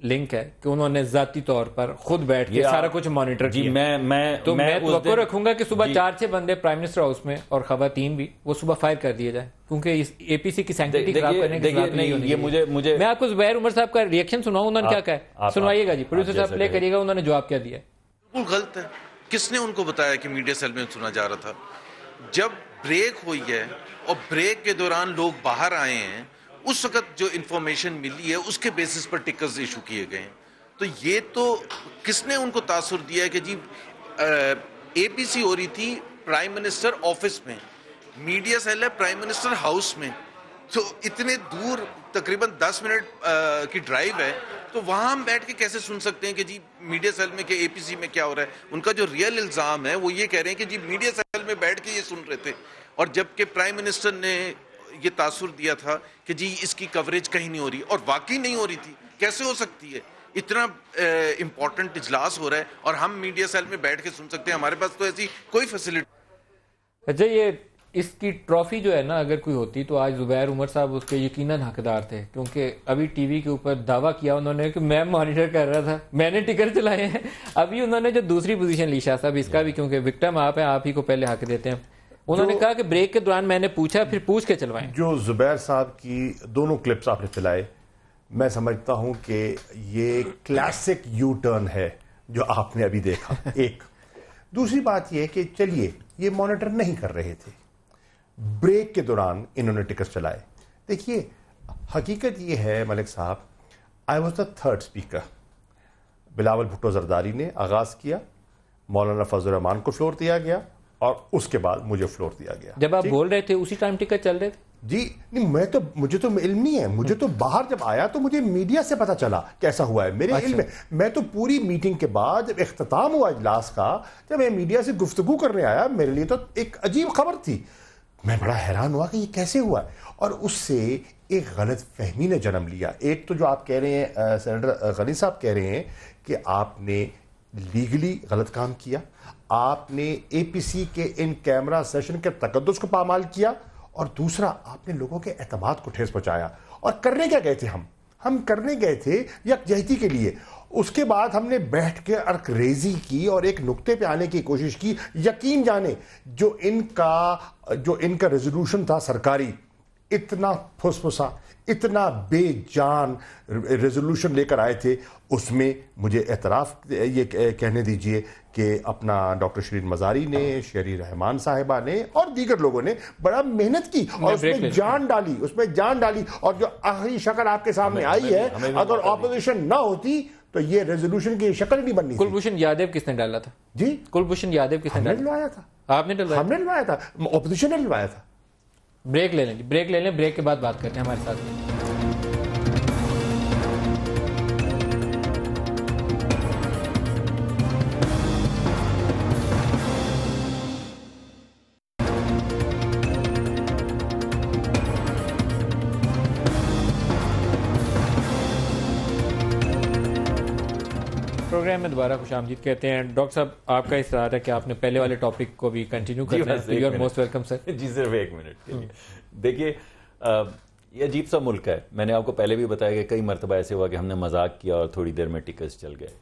لنک ہے کہ انہوں نے ذاتی طور پر خود بیٹھ کے سارا کچھ مانیٹر کیا.
میں
توقع رکھوں گا کہ صبح 4-6 بندے پرائم منسٹر ہاؤس میں اور خواتین بھی وہ صبح فائر کر دیے جائیں, کیونکہ اس اے پی سی کی سینکٹیٹی خراب کرنے کی ضرورت نہیں ہونی. میں آپ کو زبیر عمر صاحب کا ریئیکشن سناؤں, انہوں نے کیا کہا, سنوائیے گا جی. پروڈیوسر صاحب پلے کریے گا, انہوں نے جواب کیا دیا.
بالکل غلط ہے. کس نے ان کو بتایا کہ میڈیا سیل میں سنا جا رہا تھا؟ جب بریک ہوئی ہے اور بریک کے دوران لوگ باہر آئے ہیں, اس وقت جو انفارمیشن ملی ہے اس کے بیسس پر ٹکرز ایشو کیے گئے ہیں. تو یہ تو کس نے ان کو تاثر دیا ہے کہ جی اے پی سی ہو رہی تھی پرائم منسٹر آفس میں, میڈیا سیل ہے پرائم منسٹر ہاؤس میں, تو اتنے دور تقریباً 10 منٹ کی ڈرائیو ہے, تو وہاں ہم بیٹھ کے کیسے سن سکتے ہیں کہ جی میڈیا سیل میں کہ اے پی سی میں کیا ہو رہا ہے؟ ان کا جو ریئل الزام ہے وہ یہ کہہ رہے ہیں کہ جی میڈیا سیل میں بیٹھ کے یہ سن رہے تھے، اور جبکہ پرائم منسٹر نے یہ تاثر دیا تھا کہ جی اس کی کوریج کہیں نہیں ہو رہی، اور واقعی نہیں ہو رہی تھی. کیسے ہو سکتی ہے؟ اتنا امپورٹنٹ اجلاس ہو رہا ہے اور ہم میڈیا سیل میں بیٹھ کے سن سکتے ہیں؟ ہمارے پاس تو ایسی کوئی فیسلٹی.
اچھا، یہ اس کی ٹرافی جو ہے نا اگر کوئی ہوتی تو آج زبیر عمر صاحب اس کے یقیناً حقدار تھے، کیونکہ ابھی ٹی وی کے اوپر دعویٰ کیا انہوں نے کہ میں مانیٹر کر رہا تھا، میں نے ٹکر چلائے ہیں. ابھی انہوں نے جو دوسری پوزیشن لی شاہ صاحب، اس کا بھی کیونکہ وکٹم آپ ہیں، آپ ہی کو پہلے حق دیتے ہیں، انہوں نے کہا کہ بریک کے دوران میں نے پوچھا پھر پوچھ کے چلوائیں.
جو زبیر صاحب کی دونوں کلپس آپ نے چلائے، میں سمجھتا ہوں کہ یہ کلاسک یو ٹرن ہے جو آپ نے ابھی دیکھا. ایک دوسری بات یہ کہ چلیے یہ مانیٹر نہیں کر رہے تھے، بریک کے دوران انہوں نے ٹکر چلائے. دیکھیے حقیقت یہ ہے ملک صاحب، I was the third speaker. Bilawal Bhutto Zardari نے آغاز کیا، مولانا فضل الرحمان کو فلور دیا گیا اور اس کے بعد مجھے فلور دیا گیا.
جب آپ بول رہے تھے اسی ٹائم ٹکر چل رہے تھے؟
جی نہیں، مجھے تو علم نہیں ہے، مجھے تو باہر جب آیا تو مجھے میڈیا سے پتا چلا کیسا ہوا ہے. میرے علم ہے، میں تو پوری میٹنگ کے بعد جب اختتام ہوا اجلاس کا، جب میں میڈیا سے گفتگو کرنے آیا، میرے لیے تو ایک عجیب خبر تھی. میں بڑا حیران ہوا کہ یہ کیسے ہوا ہے، اور اس سے ایک غلط فہمی نے جنم لیا. ایک تو جو آپ کہہ رہے ہیں سینیٹر غنی صاحب کہہ رہے ہیں کہ آپ نے لیگلی غلط کام کیا، آپ نے اے پی سی کے ان کیمرہ سیشن کے تقدس کو پامال کیا، اور دوسرا آپ نے لوگوں کے اعتماد کو ٹھیس پہنچایا. اور کرنے کیا گئے تھے ہم کرنے گئے تھے یکجہتی کے لیے. اس کے بعد ہم نے بیٹھ کے ارک ریزی کی اور ایک نقطے پہ آنے کی کوشش کی. یقین جانے جو ان کا ریزولوشن تھا سرکاری، اتنا پھسپھسا، اتنا بے جان ریزولوشن لے کر آئے تھے، اس میں مجھے اعتراف یہ کہنے دیجئے کہ اپنا ڈاکٹر شرین مزاری نے، شہری رحمان صاحبہ نے اور دیگر لوگوں نے بڑا محنت کی اور اس میں جان ڈالی. اور جو آخری شکل آپ کے سامنے آئی ہے، اگر اپوزیشن نہ ہوتی تو یہ ریزولوشن کی شکل نہیں بننی.
کلبھوشن یادو کس نے ڈالا تھا؟
جی
کلبھوشن یادو کس نے
ڈلوایا تھا؟
آپ نے ڈلوایا؟
ہم نے ڈلوایا تھا، اپوزیشن نے ڈلوایا تھا.
بریک لے لیں، بریک کے بعد بات کرتے ہیں ہمارے ساتھ. پروگرام میں دوبارہ خوش آمدید کہتے ہیں. ڈاکٹر صاحب آپ کا اصرار ہے کہ آپ نے پہلے والے ٹاپک کو بھی کنٹینیو کرنا ہے. You are most welcome sir.
جی صرف ایک منٹ کے لیے. دیکھیے یہ عجیب سا ملک ہے. میں نے آپ کو پہلے بھی بتایا کہ کئی مرتبہ ایسے ہوا کہ ہم نے مذاق کیا اور تھوڑی دیر میں ٹکرز چل گئے.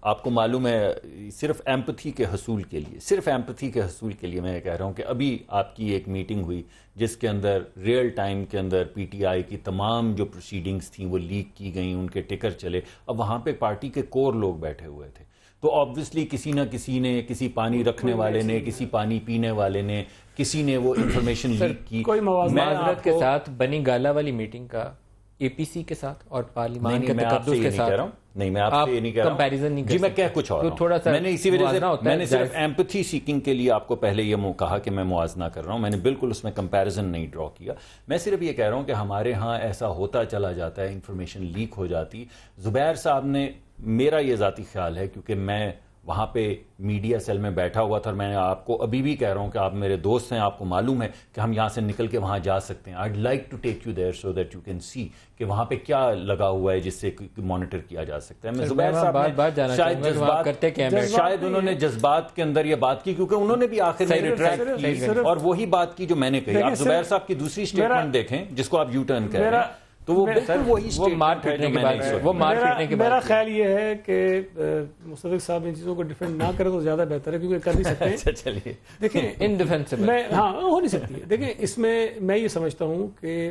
آپ کو معلوم ہے صرف ایمپتھی کے حصول کے لیے میں کہہ رہا ہوں کہ ابھی آپ کی ایک میٹنگ ہوئی جس کے اندر ریئل ٹائم کے اندر پی ٹی آئی کی تمام جو پروسیڈنگز تھیں وہ لیک کی گئیں، ان کے ٹکر چلے. اب وہاں پہ پارٹی کے کور لوگ بیٹھے ہوئے تھے، تو آبویسلی کسی نہ کسی نے، کسی پانی رکھنے والے نے، کسی پانی پینے والے نے، کسی نے وہ انفارمیشن لیک کی.
معذرت کے ساتھ بنی گالا والی میٹنگ کا اے پی سی کے ساتھ اور پارلیمان کے تقدس کے ساتھ
نہیں، میں آپ سے یہ نہیں کہہ رہا ہوں. جی میں کہہ کچھ اور
تھوڑا سا
میں نے اسی وجہ سے میں نے صرف ایمپتھی سیکنگ کے لیے آپ کو پہلے یہ کہا کہ میں موازنہ کر رہا ہوں. میں نے بالکل اس میں کمپیریزن نہیں ڈرا کیا. میں صرف یہ کہہ رہا ہوں کہ ہمارے ہاں ایسا ہوتا چلا جاتا ہے، انفارمیشن لیک ہو جاتی. زبیر صاحب نے، میرا یہ ذاتی خیال ہے کیونکہ میں وہاں پہ میڈیا سیل میں بیٹھا ہوا تھا اور میں نے آپ کو ابھی بھی کہہ رہا ہوں کہ آپ میرے دوست ہیں، آپ کو معلوم ہے کہ ہم یہاں سے نکل کے وہاں جا سکتے ہیں. I like to take you there so that you can see کہ وہاں پہ کیا لگا ہوا ہے جس سے مانیٹر کیا جا سکتا ہے. میں زبیر صاحب شاید انہوں نے جذبات کے اندر یہ بات کی کیونکہ انہوں نے بھی آخر میں ریٹریکٹ کی اور وہی بات کی جو میں نے کہی. آپ زبیر صاحب کی دوسری اسٹیٹمنٹ دیکھیں جس کو آپ یو ٹرن کہہ رہے ہیں، تو وہ بالکل وہی
میرا خیال یہ ہے کہ مصدق صاحب ان چیزوں کو ڈیفینڈ نہ کرے تو زیادہ بہتر ہے کیونکہ کر نہیں سکتے.
چلیے
دیکھیں انڈیفینسیبل، ہاں ہو نہیں سکتی ہے. دیکھیں اس میں یہ سمجھتا ہوں کہ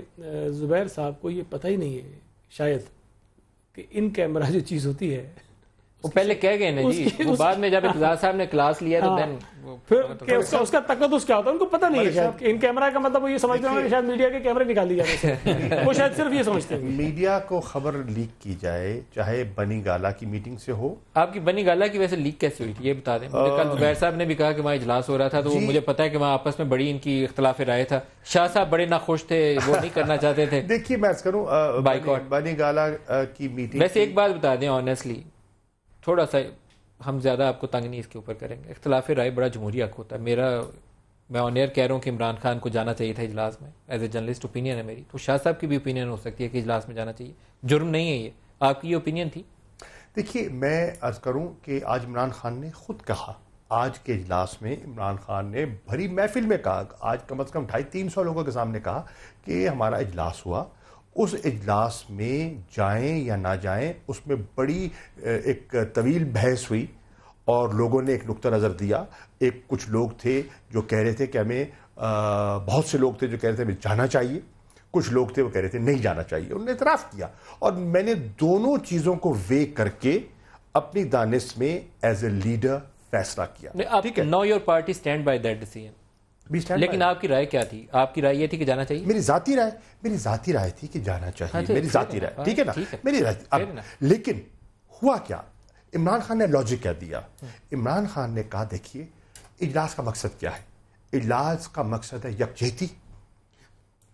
زبیر صاحب کو یہ پتہ ہی نہیں ہے شاید کہ ان کیمرہ جو چیز ہوتی ہے
وہ پہلے کہہ گئے نا جی, وہ بعد میں جب اعتزاز صاحب نے کلاس لیا تو دین
پھر اس کا تقدس کیا ہوتا ہے ان کو پتہ نہیں ہے شاید ان کیمرہ کا مطلب وہ یہ سمجھتے ہیں کہ شاید میڈیا کے کیمرے نکال دیے جاتے ہیں, وہ شاید صرف یہ سمجھتے ہیں.
میڈیا کو خبر لیک کی جائے چاہے بنی گالا کی میٹنگ سے ہو.
آپ کی بنی گالا کی ویسے لیک کیسے ہوئی تھی یہ بتا دیں. مجھے کل زبیر صاحب نے بھی کہا کہ وہاں اجلاس ہو رہا تھا تو مجھے پتا ہے کہ وہاں آپس میں بڑی ان کی اختلاف رائے تھا. شاہ صاحب بڑے ناخوش تھے, وہ نہیں کرنا چاہتے تھے.
دیکھیے میں عرض کروں بنی گالا کی میٹنگ.
ویسے ایک بات بتا دیں آنیسٹلی, تھوڑا سا ہم زیادہ آپ کو تنگ نہیں اس کے اوپر کریں گے. اختلاف رائے بڑا جمہوری حق ہوتا ہے. میں آن ایئر کہہ رہا ہوں کہ عمران خان کو جانا چاہیے تھا اجلاس میں, ایز اے جرنلسٹ اوپینین ہے میری. تو شاہ صاحب کی بھی اوپینین ہو سکتی ہے کہ اجلاس میں جانا چاہیے, جرم نہیں ہے یہ. آپ کی یہ اوپینین تھی؟
دیکھیے میں عرض کروں کہ آج عمران خان نے خود کہا, آج کے اجلاس میں عمران خان نے بھری محفل میں کہا, آج کم از کم 250-300 لوگوں کے سامنے کہا کہ ہمارا اجلاس ہوا, اس اجلاس میں جائیں یا نہ جائیں اس میں بڑی ایک طویل بحث ہوئی اور لوگوں نے ایک نقطہ نظر دیا. ایک کچھ لوگ تھے جو کہہ رہے تھے کہ ہمیں, بہت سے لوگ تھے جو کہہ رہے تھے ہمیں جانا چاہیے, کچھ لوگ تھے وہ کہہ رہے تھے نہیں جانا چاہیے. انہوں نے اعتراف کیا اور میں نے دونوں چیزوں کو وے کر کے اپنی دانش میں ایز اے لیڈر فیصلہ کیا.
ٹھیک ہے, no your party stand by that decision. لیکن آپ کی رائے کیا تھی؟ آپ کی رائے یہ تھی کہ جانا چاہیے؟
میری ذاتی رائے تھی کہ جانا چاہیے, میری ذاتی رائے, ٹھیک ہے نا, میری رائے. لیکن ہوا کیا, عمران خان نے لاجک کیا دیا. عمران خان نے کہا دیکھیے اجلاس کا مقصد کیا ہے, اجلاس کا مقصد ہے یکجہتی.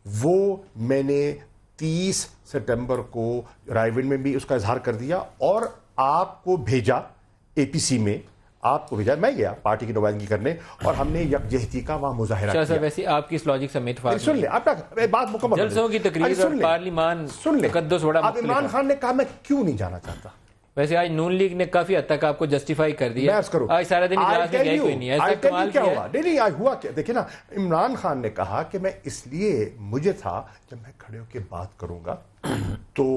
وہ میں نے 30 ستمبر کو رائے ونڈ میں بھی اس کا اظہار کر دیا اور آپ کو بھیجا اے پی سی میں, آپ کو بھیجا, میں گیا پارٹی کی نمائندگی کرنے اور ہم نے یکجہتی کا وہاں مظاہرہ کیا.
صاحب ویسے آپ کی اس لاجک سے میں اتفاق
سن لیں, آپ بات مکمل,
جلسوں کی تقریر اور پارلیمان
سن لیں.
تقدس بڑا
اب عمران خان نے کہا میں کیوں نہیں جانا چاہتا.
ویسے آج نون لیگ نے کافی حد تک آپ کو جسٹیفائی کر دیا. آج سارا دن اجلاس میں گیا کوئی نہیں ہے, ایسا کمال کیا ہوا.
نہیں آج ہوا کیا دیکھیں نا, عمران خان نے کہا کہ میں اس لیے مجھے تھا جب میں کھڑے ہو کے بات کروں گا تو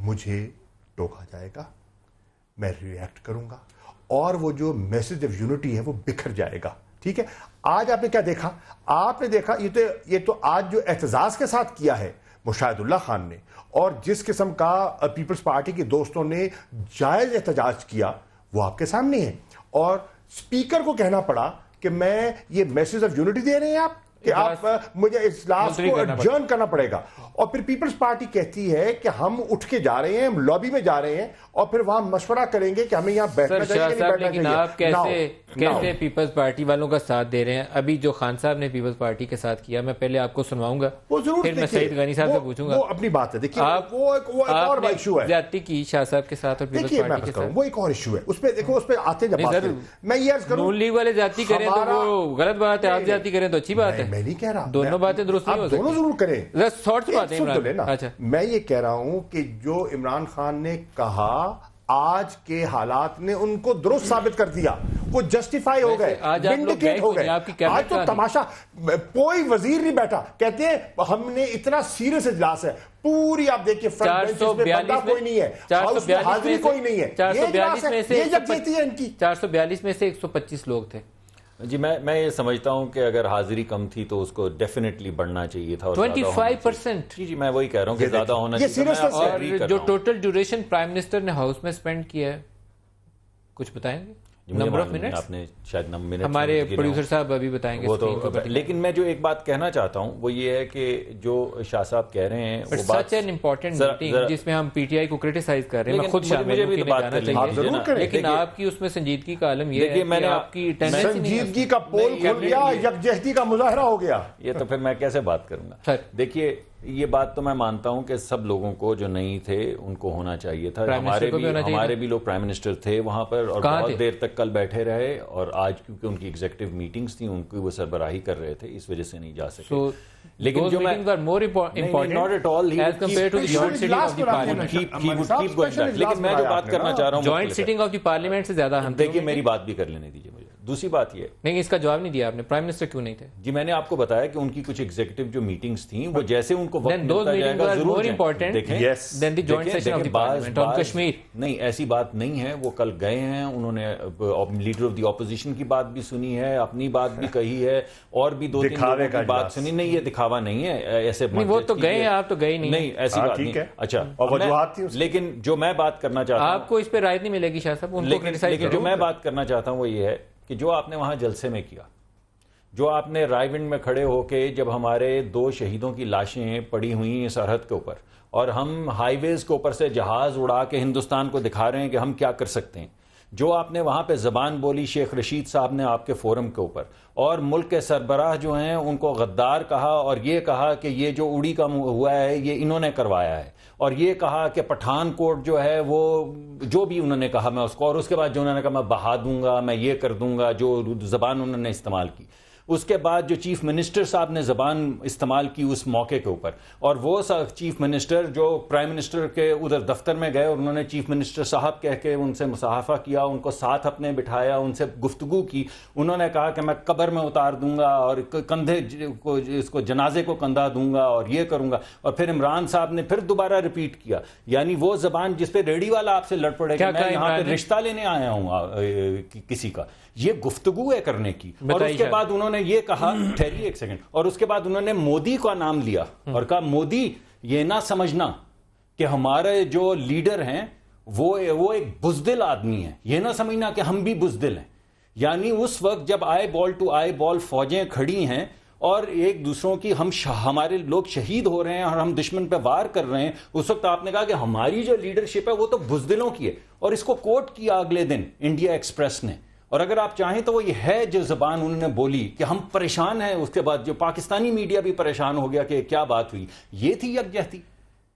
مجھے ٹوکا جائے گا, میں ریئیکٹ کروں گا اور وہ جو میسج آف یونٹی ہے وہ بکھر جائے گا. ٹھیک ہے, آج آپ نے کیا دیکھا, آپ نے دیکھا یہ تو آج جو اعتزاز کے ساتھ کیا ہے مشاہد اللہ خان نے, اور جس قسم کا پیپلز پارٹی کے دوستوں نے جائز احتجاج کیا وہ آپ کے سامنے ہے. اور اسپیکر کو کہنا پڑا کہ میں یہ میسج آف یونٹی دے رہے ہیں آپ کہ آپ مجھے اجلاس کو ایڈجرن کرنا پڑے گا. اور پھر پیپلز پارٹی کہتی ہے کہ ہم اٹھ کے جا رہے ہیں, ہم لابی میں جا رہے ہیں اور پھر وہاں مشورہ کریں گے کہ ہمیں یہاں بیٹھنا چاہیے کہ نہیں بیٹھنا چاہیے.
آپ کیسے پیپلز پارٹی والوں کا ساتھ دے رہے ہیں؟ ابھی جو خان صاحب نے پیپلز پارٹی کے ساتھ کیا, میں پہلے آپ کو سنواؤں گا, پھر میں سعید غنی صاحب سے پوچھوں گا.
وہ اپنی بات ہے, دیکھیے وہ ایک اور ایشو ہے.
زیادتی کی شاہ صاحب کے ساتھ اور پیپلز پارٹی کے ساتھ,
وہ ایک اور ایشو ہے. اس پہ دیکھو, اس پہ آتے جب میں یہ عرض کروں
نون لیگ والے زیادتی کریں تو وہ غلط بات ہے, آپ زیادتی کریں تو اچھی بات ہے.
میں نہیں کہہ رہا,
دونوں باتیں درست نہیں ہو سکتی.
دونوں ضرور کریں,
اچھا
میں یہ کہہ رہا ہوں کہ جو عمران خان نے کہا آج کے حالات نے ان کو درست ثابت کر دیا, وہ جسٹیفائی ہو گئے, ونڈیکیٹ ہو گئے. آج تو تماشا, کوئی وزیر نہیں بیٹھا, کہتے ہیں ہم نے اتنا سیریس اجلاس ہے, پوری آپ دیکھیے فرنٹ بینچز میں بندہ کوئی نہیں ہے, ہاؤس میں حاضری کوئی نہیں ہے.
442 میں سے 125 لوگ تھے.
جی میں یہ سمجھتا ہوں کہ اگر حاضری کم تھی تو اس کو ڈیفینیٹلی بڑھنا چاہیے تھا.
25%.
جی میں وہی کہہ رہا ہوں کہ زیادہ ہونا چاہیے.
اور جو ٹوٹل ڈیوریشن پرائم منسٹر نے ہاؤس میں اسپینڈ کیا ہے, کچھ بتائیں گے؟ نمبر آف منٹس
آپ نے شاید منٹ,
ہمارے پروڈیوسر صاحب ابھی بتائیں گے
وہ تو. لیکن میں جو ایک بات کہنا چاہتا ہوں وہ یہ ہے کہ جو شاہ صاحب کہہ رہے ہیں وہ بات
سچ این امپورٹنٹ میٹنگ جس میں ہم پی ٹی آئی کو کرٹیسائز کر رہے ہیں, میں خود شامل ہوں کہ جانا چاہیے, لیکن آپ کی اس میں سنجیدگی کا عالم یہ ہے کہ آپ کی
سنجیدگی کا پول کھل گیا, یکجہتی کا مظاہرہ ہو گیا.
یہ تو پھر میں کیسے بات کروں گا. دیکھیے یہ بات تو میں مانتا ہوں کہ سب لوگوں کو جو نہیں تھے ان کو ہونا چاہیے تھا. ہمارے بھی لوگ پرائم منسٹر تھے وہاں پر اور بہت دیر تک کل بیٹھے رہے, اور آج کیونکہ ان کی ایگزیکٹو میٹنگز تھیں ان کی وہ سربراہی کر رہے تھے, اس وجہ سے نہیں جا سکے. لیکن جو میں لیکن میں جو بات کرنا چاہ رہا ہوں
joint sitting of the parliament سے زیادہ,
دیکھیے میری بات بھی کر لینے دیجیے مجھے. دوسری بات یہ
نہیں، اس کا جواب نہیں دیا آپ نے، پرائم منسٹر کیوں نہیں تھے؟
جی میں نے آپ کو بتایا کہ ان کی کچھ ایگزیکٹو جو میٹنگز تھیں وہ جیسے ان کو وقت ملتا جائے گا ضرور نہیں، ایسی بات نہیں ہے. وہ کل گئے ہیں، انہوں نے لیڈر آف دی اپوزیشن کی بات بھی سنی ہے، اپنی بات بھی کہی ہے، اور بھی 2-3 لوگوں کی بات سنی. نہیں، یہ دکھاوا نہیں ہے. ایسے
وہ تو گئے ہیں، آپ تو گئے
نہیں، ایسی بات نہیں. اچھا، لیکن جو میں بات کرنا چاہتا ہوں،
آپ کو اس پہ رائے نہیں ملے گی شاہ صاحب،
لیکن جو میں بات کرنا چاہتا ہوں وہ یہ ہے کہ جو آپ نے وہاں جلسے میں کیا، جو آپ نے رائے ونڈ میں کھڑے ہو کے جب ہمارے 2 شہیدوں کی لاشیں پڑی ہوئی ہیں سرحد کے اوپر، اور ہم ہائی ویز کے اوپر سے جہاز اڑا کے ہندوستان کو دکھا رہے ہیں کہ ہم کیا کر سکتے ہیں، جو آپ نے وہاں پہ زبان بولی شیخ رشید صاحب نے آپ کے فورم کے اوپر، اور ملک کے سربراہ جو ہیں ان کو غدار کہا، اور یہ کہا کہ یہ جو اڑی کا ہوا ہے یہ انہوں نے کروایا ہے، اور یہ کہا کہ پٹھان کوٹ جو ہے وہ جو بھی انہوں نے کہا میں اس کو، اور اس کے بعد جو انہوں نے کہا میں بہا دوں گا، میں یہ کر دوں گا، جو زبان انہوں نے استعمال کی. اس کے بعد جو چیف منسٹر صاحب نے زبان استعمال کی اس موقع کے اوپر، اور وہ چیف منسٹر جو پرائم منسٹر کے ادھر دفتر میں گئے اور انہوں نے چیف منسٹر صاحب کہہ کے ان سے مصاحفہ کیا، ان کو ساتھ اپنے بٹھایا، ان سے گفتگو کی، انہوں نے کہا کہ میں قبر میں اتار دوں گا اور کندھے کو اس کو جنازے کو کندھا دوں گا اور یہ کروں گا. اور پھر عمران صاحب نے پھر دوبارہ ریپیٹ کیا، یعنی وہ زبان جس پہ ریڈی والا آپ سے لڑ پڑے کہ میں یہاں پہ رشتہ لینے آیا ہوں کسی کا، یہ گفتگو ہے کرنے کی. اور اس کے بعد انہوں نے یہ کہا، ٹھہریے ایک سیکنڈ، اور اس کے بعد انہوں نے مودی کا نام لیا اور کہا مودی یہ نہ سمجھنا کہ ہمارے جو لیڈر ہیں وہ ایک بزدل آدمی ہے، یہ نہ سمجھنا کہ ہم بھی بزدل ہیں. یعنی اس وقت جب آئی بال ٹو آئی بال فوجیں کھڑی ہیں اور ایک دوسروں کی ہمارے لوگ شہید ہو رہے ہیں اور ہم دشمن پہ وار کر رہے ہیں، اس وقت آپ نے کہا کہ ہماری جو لیڈرشپ ہے وہ تو بزدلوں کی ہے، اور اس کو کوٹ کیا اگلے دن انڈیا ایکسپریس نے. اور اگر آپ چاہیں تو وہ یہ ہے جو زبان انہوں نے بولی کہ ہم پریشان ہیں. اس کے بعد جو پاکستانی میڈیا بھی پریشان ہو گیا کہ کیا بات ہوئی. یہ تھی یکجہتی،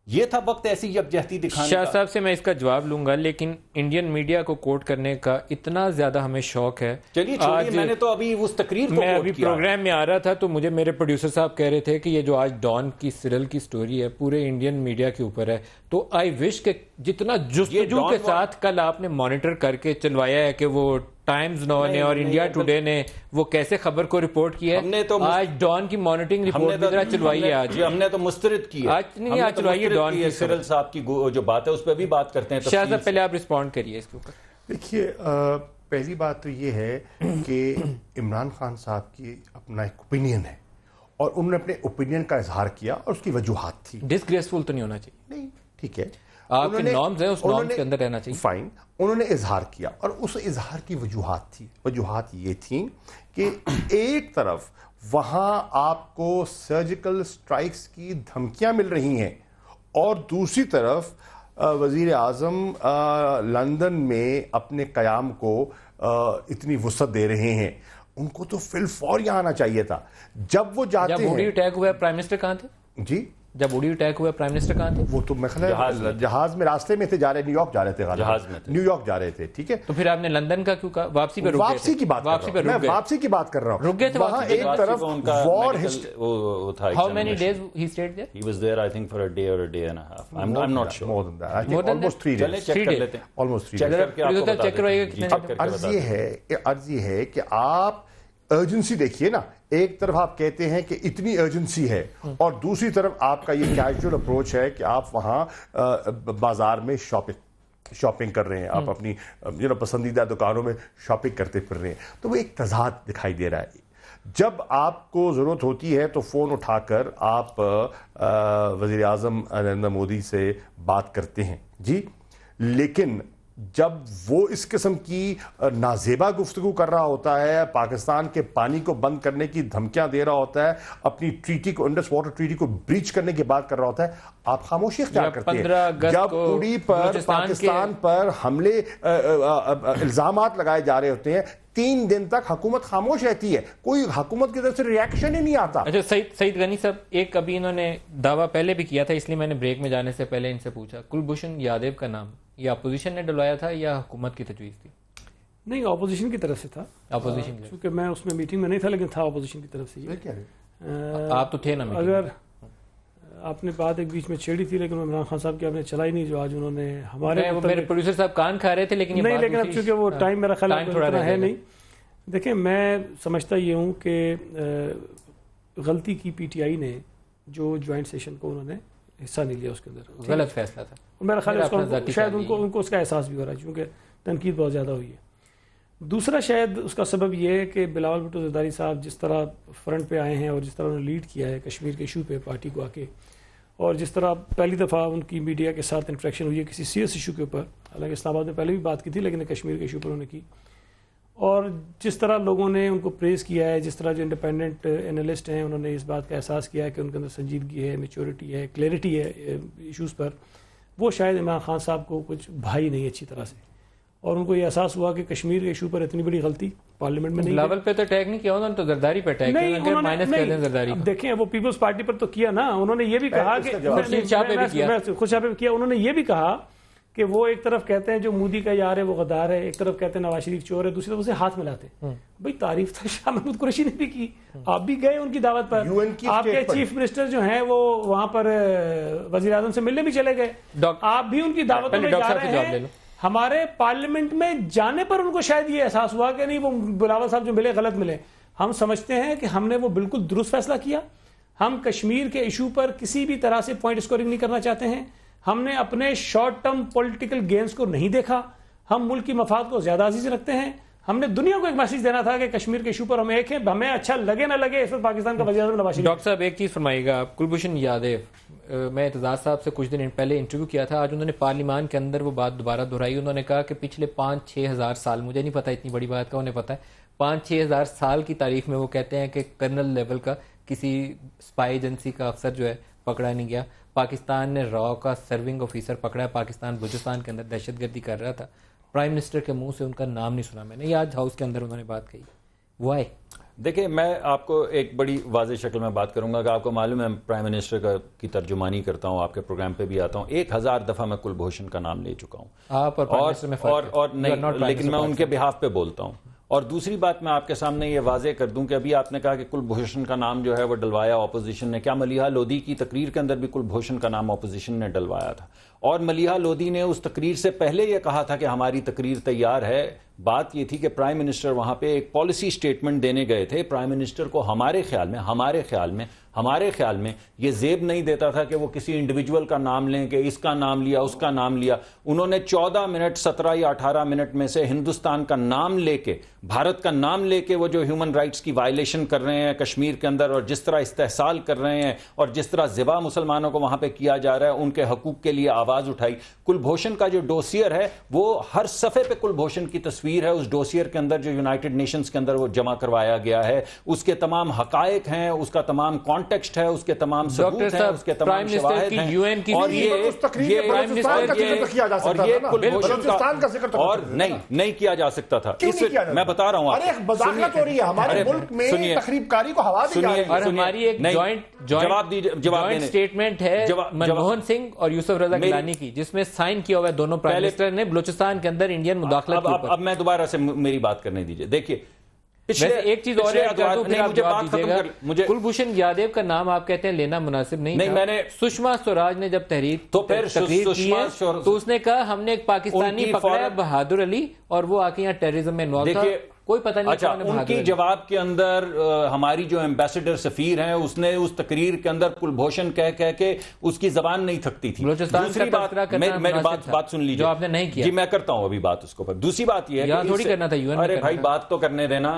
یہ تھا وقت ایسی یکجہتی دکھانے کا.
شاہ صاحب سے میں اس کا جواب لوں گا، لیکن انڈین میڈیا کو کوٹ کرنے کا اتنا زیادہ ہمیں شوق ہے.
چلیے چھوڑیے، میں نے تو ابھی اس تقریر کو
میں ابھی پروگرام میں آ رہا تھا تو مجھے میرے پروڈیوسر صاحب کہہ رہے تھے کہ یہ جو آج ڈان کی سیریل کی سٹوری ہے پورے انڈین میڈیا کے اوپر ہے، تو آئی وش کہ جتنا جستجو کے ساتھ کل آپ نے مانیٹر کر کے چلوایا ہے کہ وہ ٹائمز نو نے اور انڈیا ٹوڈے نے وہ کیسے خبر کو رپورٹ کی ہے، آج ڈان کی مانیٹرنگ رپورٹ بھی ذرا چلوائی ہے. آج
ہم نے تو مسترد کی ہے،
آج نہیں، آج چلوائی ہے ڈان کی
سیرل صاحب کی جو بات ہے اس پہ بھی بات کرتے ہیں.
شاہ صاحب پہلے آپ رسپونڈ کریے اس کے اوپر.
دیکھیے، پہلی بات تو یہ ہے کہ عمران خان صاحب کی اپنا ایک اوپینین ہے اور انہوں نے اپنے اوپینین کا اظہار کیا اور اس کی وجوہات تھی.
ڈسگریسفل تو نہیں ہونا چاہیے.
نہیں، ٹھیک ہے،
آپ کے نارمز ہیں، اس نارمز کے اندر رہنا چاہیے.
فائن، انہوں نے اظہار کیا اور اس اظہار کی وجوہات تھی. وجوہات یہ تھیں کہ ایک طرف وہاں آپ کو سرجیکل سٹرائکس کی دھمکیاں مل رہی ہیں اور دوسری طرف وزیر اعظم لندن میں اپنے قیام کو اتنی وسعت دے رہے ہیں. ان کو تو فی الفور یہاں آنا چاہیے تھا. جب وہ جاتے ہیں،
جب اڑی اٹیک ہوا ہے پرائم منسٹر کہاں تھے؟
جی،
جب اڑی اٹیک ہوا پرائم منسٹر کہاں تھے؟
وہ تو میں جہاز میں راستے میں تھے، جا رہے نیو یارک جا رہے تھے، نیو یارک جا رہے تھے. ٹھیک ہے،
تو پھر آپ نے لندن کا کیوں کہا؟ واپسی پہ
واپسی کی بات میں واپسی کی بات کر رہا ہوں.
رک گئے تھے
وہاں ایک طرف وار
How many days he stayed there?
He was there I think for a day or a day and a half. I'm not sure.
More than that. I think almost 3 days.
Check کر لیتے ہیں.
Almost 3 days.
Check کروائیے گا کتنے.
عرض یہ ہے کہ آپ ارجنسی دیکھیے نا. ایک طرف آپ کہتے ہیں کہ اتنی ارجنسی ہے اور دوسری طرف آپ کا یہ کیجول اپروچ ہے کہ آپ وہاں بازار میں شاپنگ کر رہے ہیں، آپ اپنی پسندیدہ دکانوں میں شاپنگ کرتے پھر رہے ہیں. تو وہ ایک تضاد دکھائی دے رہا ہے. جب آپ کو ضرورت ہوتی ہے تو فون اٹھا کر آپ وزیر اعظم نریندر مودی سے بات کرتے ہیں جی، لیکن جب وہ اس قسم کی نازیبا گفتگو کر رہا ہوتا ہے، پاکستان کے پانی کو بند کرنے کی دھمکیاں دے رہا ہوتا ہے، اپنی ٹریٹی کو، انڈس واٹر ٹریٹی کو بریچ کرنے کی بات کر رہا ہوتا ہے، آپ خاموشی اختیار کرتے ہیں. جب اڑی پر پاکستان پر حملے الزامات لگائے جا رہے ہوتے ہیں، 3 دن تک حکومت خاموش رہتی ہے، کوئی حکومت کی طرف سے ریاکشن ہی نہیں آتا.
اچھا سعید غنی صاحب، ایک ابھی انہوں نے دعویٰ پہلے بھی کیا تھا، اس لیے میں نے بریک میں جانے سے پہلے ان سے پوچھا، کلبھوشن یادیو کا نام یہ اپوزیشن نے ڈلوایا تھا یا حکومت کی تجویز تھی؟
نہیں، اپوزیشن کی طرف سے تھا.
اپوزیشن
چونکہ میں اس میں میٹنگ میں نہیں تھا، لیکن تھا اپوزیشن کی طرف سے.
آپ تو تھے نا.
اگر آپ نے بات ایک بیچ میں چھیڑی تھی لیکن عمران خان صاحب کی آپ نے چلائی نہیں، جو آج انہوں نے ہمارے
میرے پروڈیوسر صاحب کان کھا رہے تھے، لیکن
نہیں، لیکن اب چونکہ وہ ٹائم میرا خیال ہے نہیں. دیکھیں میں سمجھتا یہ ہوں کہ غلطی کی پی ٹی آئی نے جو جوائنٹ سیشن کو انہوں نے حصہ نہیں لیا اس کے اندر
غلط فیصلہ تھا.
میرا خیال ہے شاید ان کو اس کا احساس بھی ہو رہا ہے کیونکہ تنقید بہت زیادہ ہوئی ہے. دوسرا شاید اس کا سبب یہ ہے کہ بلاول بھٹو زرداری صاحب جس طرح فرنٹ پہ آئے ہیں اور جس طرح انہوں نے لیڈ کیا ہے کشمیر کے ایشو پہ پارٹی کو آ کے, اور جس طرح پہلی دفعہ ان کی میڈیا کے ساتھ انٹریکشن ہوئی ہے کسی سیریس ایشو کے اوپر, حالانکہ اسلام آباد میں پہلے بھی بات کی تھی لیکن کشمیر کے ایشو پر انہوں نے کی, اور جس طرح لوگوں نے ان کو پریز کیا ہے, جس طرح جو انڈیپینڈنٹ انالسٹ ہیں انہوں نے اس بات کا احساس کیا ہے کہ ان کے اندر سنجیدگی ہے, میچورٹی ہے, کلیئرٹی ہے ایشوز پر, وہ شاید عمران خان صاحب کو کچھ بھائی نہیں اچھی طرح سے, اور ان کو یہ احساس ہوا کہ کشمیر کے ایشو پر اتنی بڑی غلطی پارلیمنٹ میں نہیں.
بلاول پہ تو اٹیک نہیں کیا انہوں نے, تو زرداری پہ اٹیک کیا.
اب دیکھیں وہ پیپلز پارٹی پر تو کیا نا, انہوں نے یہ بھی کہا کہ خورشید شاہ پہ کیا, انہوں نے یہ بھی کہا کہ وہ ایک طرف کہتے ہیں جو مودی کا یار ہے وہ غدار ہے, ایک طرف کہتے ہیں نواز شریف چور ہے, دوسری طرف اسے ہاتھ ملاتے ہیں. بھائی تعریف تو شاہ محمود قریشی نے بھی کی, آپ بھی گئے ان کی دعوت پر, آپ کے چیف منسٹر جو ہیں وہ وہاں پر وزیر اعظم سے ملنے بھی چلے گئے, آپ بھی ان کی دعوتوں میں جا رہے ہیں. ہمارے پارلیمنٹ میں جانے پر ان کو شاید یہ احساس ہوا کہ نہیں وہ بلاول صاحب جو ملے غلط ملے. ہم سمجھتے ہیں کہ ہم نے وہ بالکل درست فیصلہ کیا. ہم کشمیر کے ایشو پر کسی بھی طرح سے پوائنٹ اسکورنگ نہیں کرنا چاہتے ہیں. ہم نے اپنے شارٹ ٹرم پولیٹیکل گینز کو نہیں دیکھا, ہم ملک کی مفاد کو زیادہ عزیز رکھتے ہیں. ہم نے دنیا کو ایک میسج دینا تھا کہ کشمیر کے ایشو پر ہم ایک ہیں, ہمیں اچھا لگے نہ لگے اس وقت پاکستان کا وزیر اعظم نواز شریف.
ڈاکٹر صاحب ایک چیز فرمائیے گا, کلبھوشن یادیو, میں اعتزاز صاحب سے کچھ دن پہلے انٹرویو کیا تھا, آج انہوں نے پارلیمان کے اندر وہ بات دوبارہ دہرائی. انہوں نے کہا کہ پچھلے 5-6 ہزار سال, مجھے نہیں پتا اتنی بڑی بات کا, انہیں پتا ہے 5-6 ہزار سال کی تاریخ میں وہ کہتے ہیں کہ کرنل لیول کا کسی اسپائی ایجنسی کا افسر جو ہے پکڑا نہیں گیا. پاکستان نے را کا سرونگ آفیسر پکڑا ہے, پاکستان بلوچستان کے اندر دہشت گردی کر رہا تھا. پرائم منسٹر کے منہ سے ان کا نام نہیں سنا میں نے, یہ آج ہاؤس کے اندر انہوں نے بات کہی. وہ آئے
دیکھیں, میں آپ کو ایک بڑی واضح شکل میں بات کروں گا کہ آپ کو معلوم ہے پرائم منسٹر کی ترجمانی کرتا ہوں, آپ کے پروگرام پہ بھی آتا ہوں, 1000 دفعہ میں کلبھوشن کا نام لے چکا ہوں,
آپ
اور نہیں, لیکن میں ان کے بہاف پہ بولتا ہوں. اور دوسری بات میں آپ کے سامنے یہ واضح کر دوں کہ ابھی آپ نے کہا کہ کلبھوشن کا نام جو ہے وہ ڈلوایا اپوزیشن نے. کیا ملیحہ لودھی کی تقریر کے اندر بھی کلبھوشن کا نام اپوزیشن نے ڈلوایا تھا؟ اور ملیحہ لودھی نے اس تقریر سے پہلے یہ کہا تھا کہ ہماری تقریر تیار ہے. بات یہ تھی کہ پرائم منسٹر وہاں پہ ایک پالیسی سٹیٹمنٹ دینے گئے تھے. پرائم منسٹر کو ہمارے خیال میں یہ زیب نہیں دیتا تھا کہ وہ کسی انڈیویجول کا نام لیں کہ اس کا نام لیا اس کا نام لیا. انہوں نے 14 منٹ 17 یا 18 منٹ میں سے ہندوستان کا نام لے کے, بھارت کا نام لے کے, وہ جو ہیومن رائٹس کی وائلیشن کر رہے ہیں کشمیر کے اندر, اور جس طرح استحصال کر رہے ہیں, اور جس طرح ذبح مسلمانوں کو وہاں پہ کیا جا رہا ہے, ان کے حقوق کے لیے آواز اٹھائی. کلبھوشن کا جو ڈوسیئر ہے وہ ہر صفحے پہ کلبھوشن کی تصویر ہے. اس ڈوسیئر کے اندر جو یونائٹڈ نیشنز کے اندر وہ جمع کروایا گیا ہے, اس کے تمام حقائق ہیں, اس کا تمام کانٹیکسٹ ہے, اس کے تمام ثبوت ہیں, اس کے تمام شواہد ہیں. اور اور نہیں کیا جا سکتا تھا. میں بتا رہا ہوں
ہماری ایک جوائنٹ اسٹیٹمنٹ ہے منموہن سنگھ اور یوسف رضا گیلانی کی, جس میں سائن کیا ہوا ہے دونوں پرائم منسٹر نے بلوچستان کے اندر انڈین مداخلت کے اوپر.
اب میں دوبارہ سے میری بات کرنے دیجئے. دیکھیے
ایک چیز اور ہے, کلبھوشن یادیو کا نام آپ کہتے ہیں لینا مناسب نہیں. میں نے سشما سوراج نے جب تقریر کی ہے تو اس نے کہا ہم نے ایک پاکستانی پکڑا ہے بہادر علی, اور وہ آ کے یہاں ٹیررزم میں انوالو تھا, کوئی پتہ نہیں.
اچھا, ان کی جواب کے اندر ہماری جو ایمبیسڈر سفیر ہیں اس نے اس تقریر کے اندر کلبھوشن کہہ کے اس کی زبان نہیں تھکتی تھی. دوسری بات سن لیجیے,
جو آپ نے نہیں کیا.
جی میں کرتا ہوں ابھی بات اس کو. دوسری بات یہ ہے
تھوڑی کرنا تھا,
ارے بھائی بات تو کرنے دینا.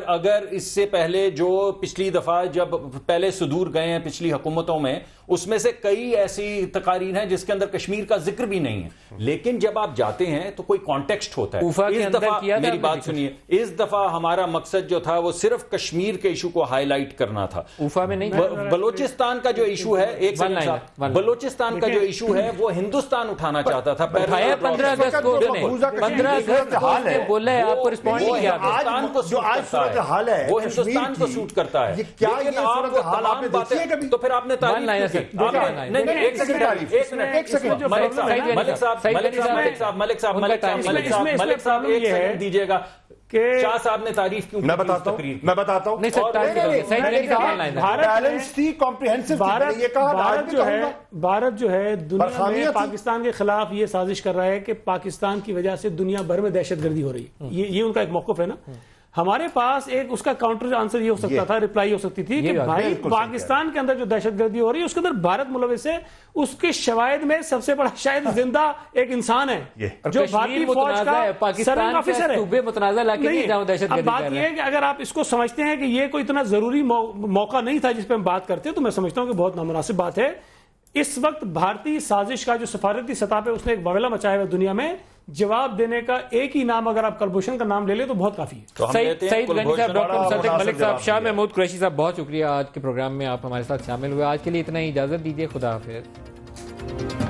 اگر اس سے پہلے جو پچھلی دفعہ جب پہلے صدور گئے ہیں پچھلی حکومتوں میں, اس میں سے کئی ایسی تقاریر ہیں جس کے اندر کشمیر کا ذکر بھی نہیں ہے, لیکن جب آپ جاتے ہیں تو کوئی کانٹیکسٹ ہوتا ہے. اس دفعہ میری بات سنیے, اس دفعہ ہمارا مقصد جو تھا وہ صرف کشمیر کے ایشو کو ہائی لائٹ کرنا تھا.
اوفا میں نہیں,
بلوچستان کا جو ایشو ہے, ایک بلوچستان کا جو ایشو ہے وہ ہندوستان اٹھانا چاہتا تھا.
15 اگست کو 15 اگست بولا ہے, آپ کو رسپونڈ نہیں کیا.
وہ ہندوستان کو سوٹ کرتا ہے. تو پھر آپ نے تعریف دیجیے گا کہ شاہ صاحب نے تعریف کیوں.
میں بتاتا ہوں
بھارت جو ہے دنیا میں پاکستان کے خلاف یہ سازش کر رہا ہے کہ پاکستان کی وجہ سے دنیا بھر میں دہشت گردی ہو رہی ہے. یہ ان کا ایک موقف ہے نا. ہمارے پاس ایک اس کا کاؤنٹر آنسر یہ ہو سکتا تھا, رپلائی ہو سکتی تھی کہ بھائی پاکستان کے اندر جو دہشت گردی ہو رہی ہے اس کے اندر بھارت ملوث ہے, اس کے شواہد میں سب سے بڑا شاید زندہ ایک انسان ہے جو بھارتی فوج کا سرنگ آفیسر ہے. اب بات یہ ہے کہ اگر آپ اس کو سمجھتے ہیں کہ یہ کوئی اتنا ضروری موقع نہیں تھا جس پہ ہم بات کرتے, تو میں سمجھتا ہوں کہ بہت نامناسب بات ہے. اس وقت بھارتی سازش کا جو سفارتی سطح پہ اس نے ایک بغلہ مچایا ہوا دنیا میں, جواب دینے کا ایک ہی نام اگر آپ کلبھوشن کا نام لے لیں تو بہت کافی ہے.
سعید غنی صاحب, ڈاکٹر صدیق ملک صاحب, شاہ محمود قریشی صاحب, بہت شکریہ آج کے پروگرام میں آپ ہمارے ساتھ شامل ہوئے. آج کے لیے اتنا ہی, اجازت دیجیے, خدا حافظ.